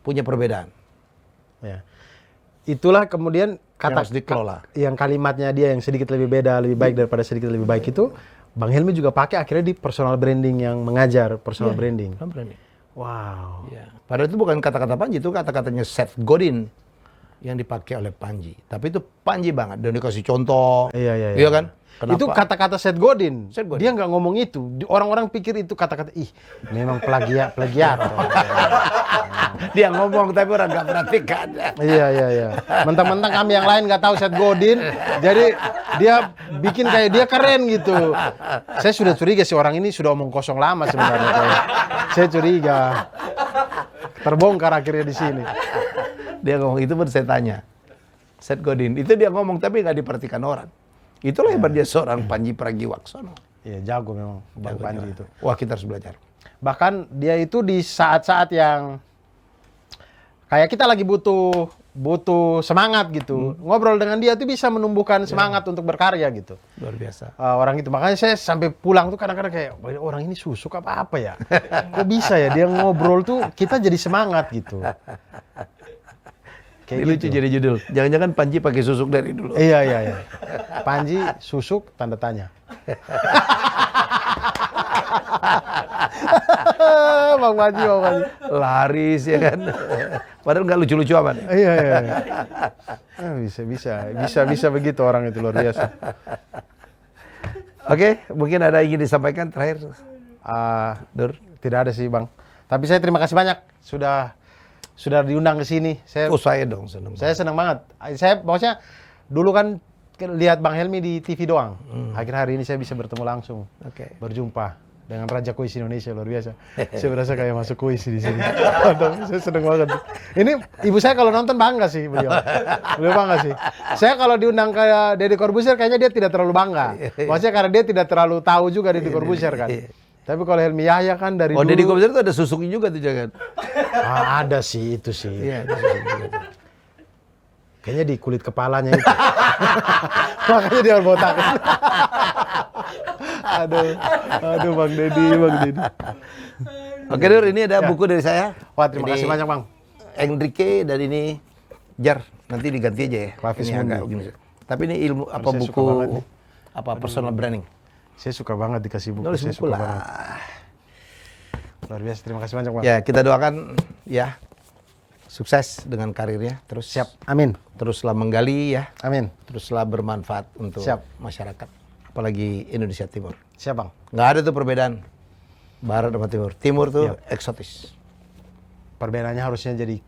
S1: punya perbedaan.
S2: Ya. Itulah kemudian kata
S1: harus dikelola.
S2: Yang kalimatnya dia yang sedikit lebih beda, lebih baik daripada sedikit lebih baik itu, Bang Helmy juga pakai akhirnya di personal branding yang mengajar personal branding. Wow.
S1: Ya. Padahal itu bukan kata-kata Panji, itu kata-katanya Seth Godin yang dipakai oleh Panji. Tapi itu Panji banget, dan dikasih contoh.
S2: Iya.
S1: Iya kan? Kenapa?
S2: Itu kata-kata Seth Godin.
S1: Seth Godin.
S2: Dia nggak ngomong itu. Orang-orang pikir itu kata-kata, memang plagiat.
S1: Dia ngomong tapi orang nggak perhatikan.
S2: Iya. Mentang-mentang kami yang lain nggak tahu Seth Godin, jadi dia bikin kayak dia keren gitu. Saya sudah curiga sih orang ini sudah omong kosong lama sebenarnya. Saya curiga. Terbongkar akhirnya di sini.
S1: Dia ngomong itu pun saya tanya. Seth Godin, itu dia ngomong tapi nggak diperhatikan orang. Itulah hebat dia seorang Panji Pragiwaksono.
S2: Iya, jago memang Bang Panji itu.
S1: Wah, kita harus belajar.
S2: Bahkan dia itu di saat-saat yang kayak kita lagi butuh semangat gitu. Ngobrol dengan dia tuh bisa menumbuhkan semangat untuk berkarya gitu.
S1: Luar biasa.
S2: Orang itu. Makanya saya sampai pulang tuh kadang-kadang kayak, orang ini susuk apa ya? Kok bisa ya dia ngobrol tuh kita jadi semangat gitu.
S1: Kayak lucu jadi judul. Jangan-jangan Panji pakai susuk dari dulu.
S2: Iya. Panji susuk tanda tanya. Bang Panji.
S1: Laris ya kan. Padahal nggak lucu-lucu amat.
S2: Iya. Bisa begitu orang itu, luar biasa.
S1: Oke, mungkin ada yang ingin disampaikan terakhir.
S2: Dur, tidak ada sih Bang. Tapi saya terima kasih banyak sudah diundang ke sini. Saya
S1: dong senang.
S2: Saya senang banget. Saya maksudnya dulu kan lihat Bang Helmy di TV doang. Akhirnya hari ini saya bisa bertemu langsung. Berjumpa dengan Raja Kuis Indonesia, luar biasa. Saya berasa kayak masuk kuis di sini. Saya senang banget. Ini ibu saya kalau nonton bangga sih beliau. Beliau bangga sih. Saya kalau diundang ke Deddy Corbuzier kayaknya dia tidak terlalu bangga. Maksudnya karena dia tidak terlalu tahu juga Deddy Corbuzier kan. Tapi kalau Helmy Yahya kan dari dulu.
S1: Deddy Corbuzier itu ada susuknya juga tuh jangan.
S2: Ada sih itu sih.
S1: Iya,
S2: kayaknya di kulit kepalanya itu. Makanya dia botak. Aduh Bang Deddy.
S1: Oke Dur, ini ada buku dari saya.
S2: Wah, terima kasih banyak Bang.
S1: Enrique dan ini Jar, nanti diganti aja ya.
S2: Clavis
S1: ini
S2: Mundi.
S1: agak gini. Tapi ini ilmu apa buku personal branding.
S2: Saya suka banget dikasih buku.
S1: Nulis buku lah.
S2: Luar biasa, terima kasih banyak Bang.
S1: Ya, kita doakan ya sukses dengan karirnya. Terus
S2: siap, amin.
S1: Teruslah menggali ya.
S2: Amin.
S1: Teruslah bermanfaat untuk masyarakat, apalagi Indonesia Timur.
S2: Siap Bang.
S1: Nggak ada tuh perbedaan Barat sama Timur. Timur tuh eksotis.
S2: Perbedaannya harusnya jadi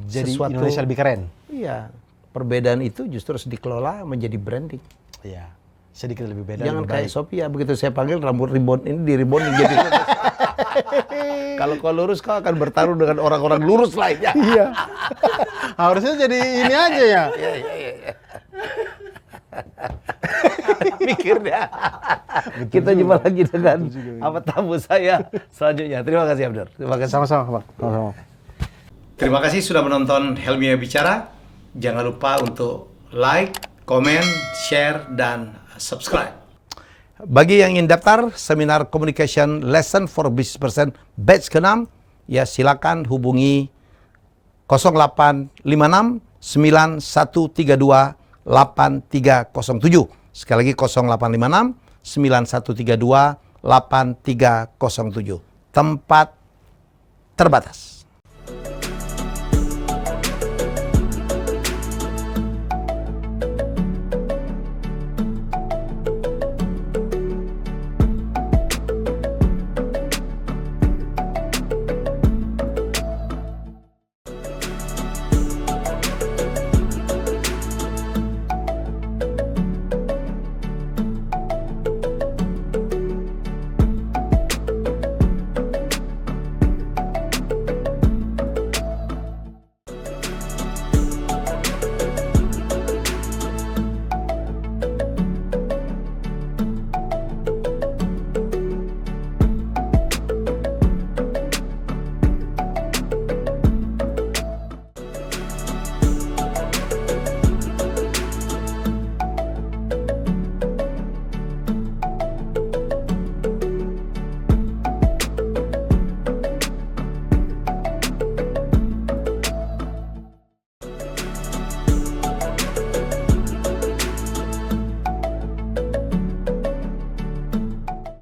S1: sesuatu,
S2: Indonesia lebih keren.
S1: Iya. Perbedaan itu justru harus dikelola menjadi branding.
S2: Iya. Sedikit lebih beda.
S1: Jangan kayak Sophia, begitu saya panggil rambut ribon ini di ribonding jadi lurus. Kalau kau lurus kau akan bertarung dengan orang-orang lurus lainnya.
S2: Iya. Harusnya jadi ini aja ya.
S1: Iya. Mikirnya. Kita jumpa lagi dengan apa tamu saya selanjutnya. Terima kasih Abdur. Terima kasih.
S2: Sama-sama Bang. Sama-sama.
S1: Terima kasih sudah menonton Helmy Bicara. Jangan lupa untuk like, komen, share, dan subscribe. Bagi yang ingin daftar seminar Communication Lesson for Business Person batch ke-6, ya silakan hubungi 0856 9132 8307. Sekali lagi 0856 9132 8307. Tempat terbatas.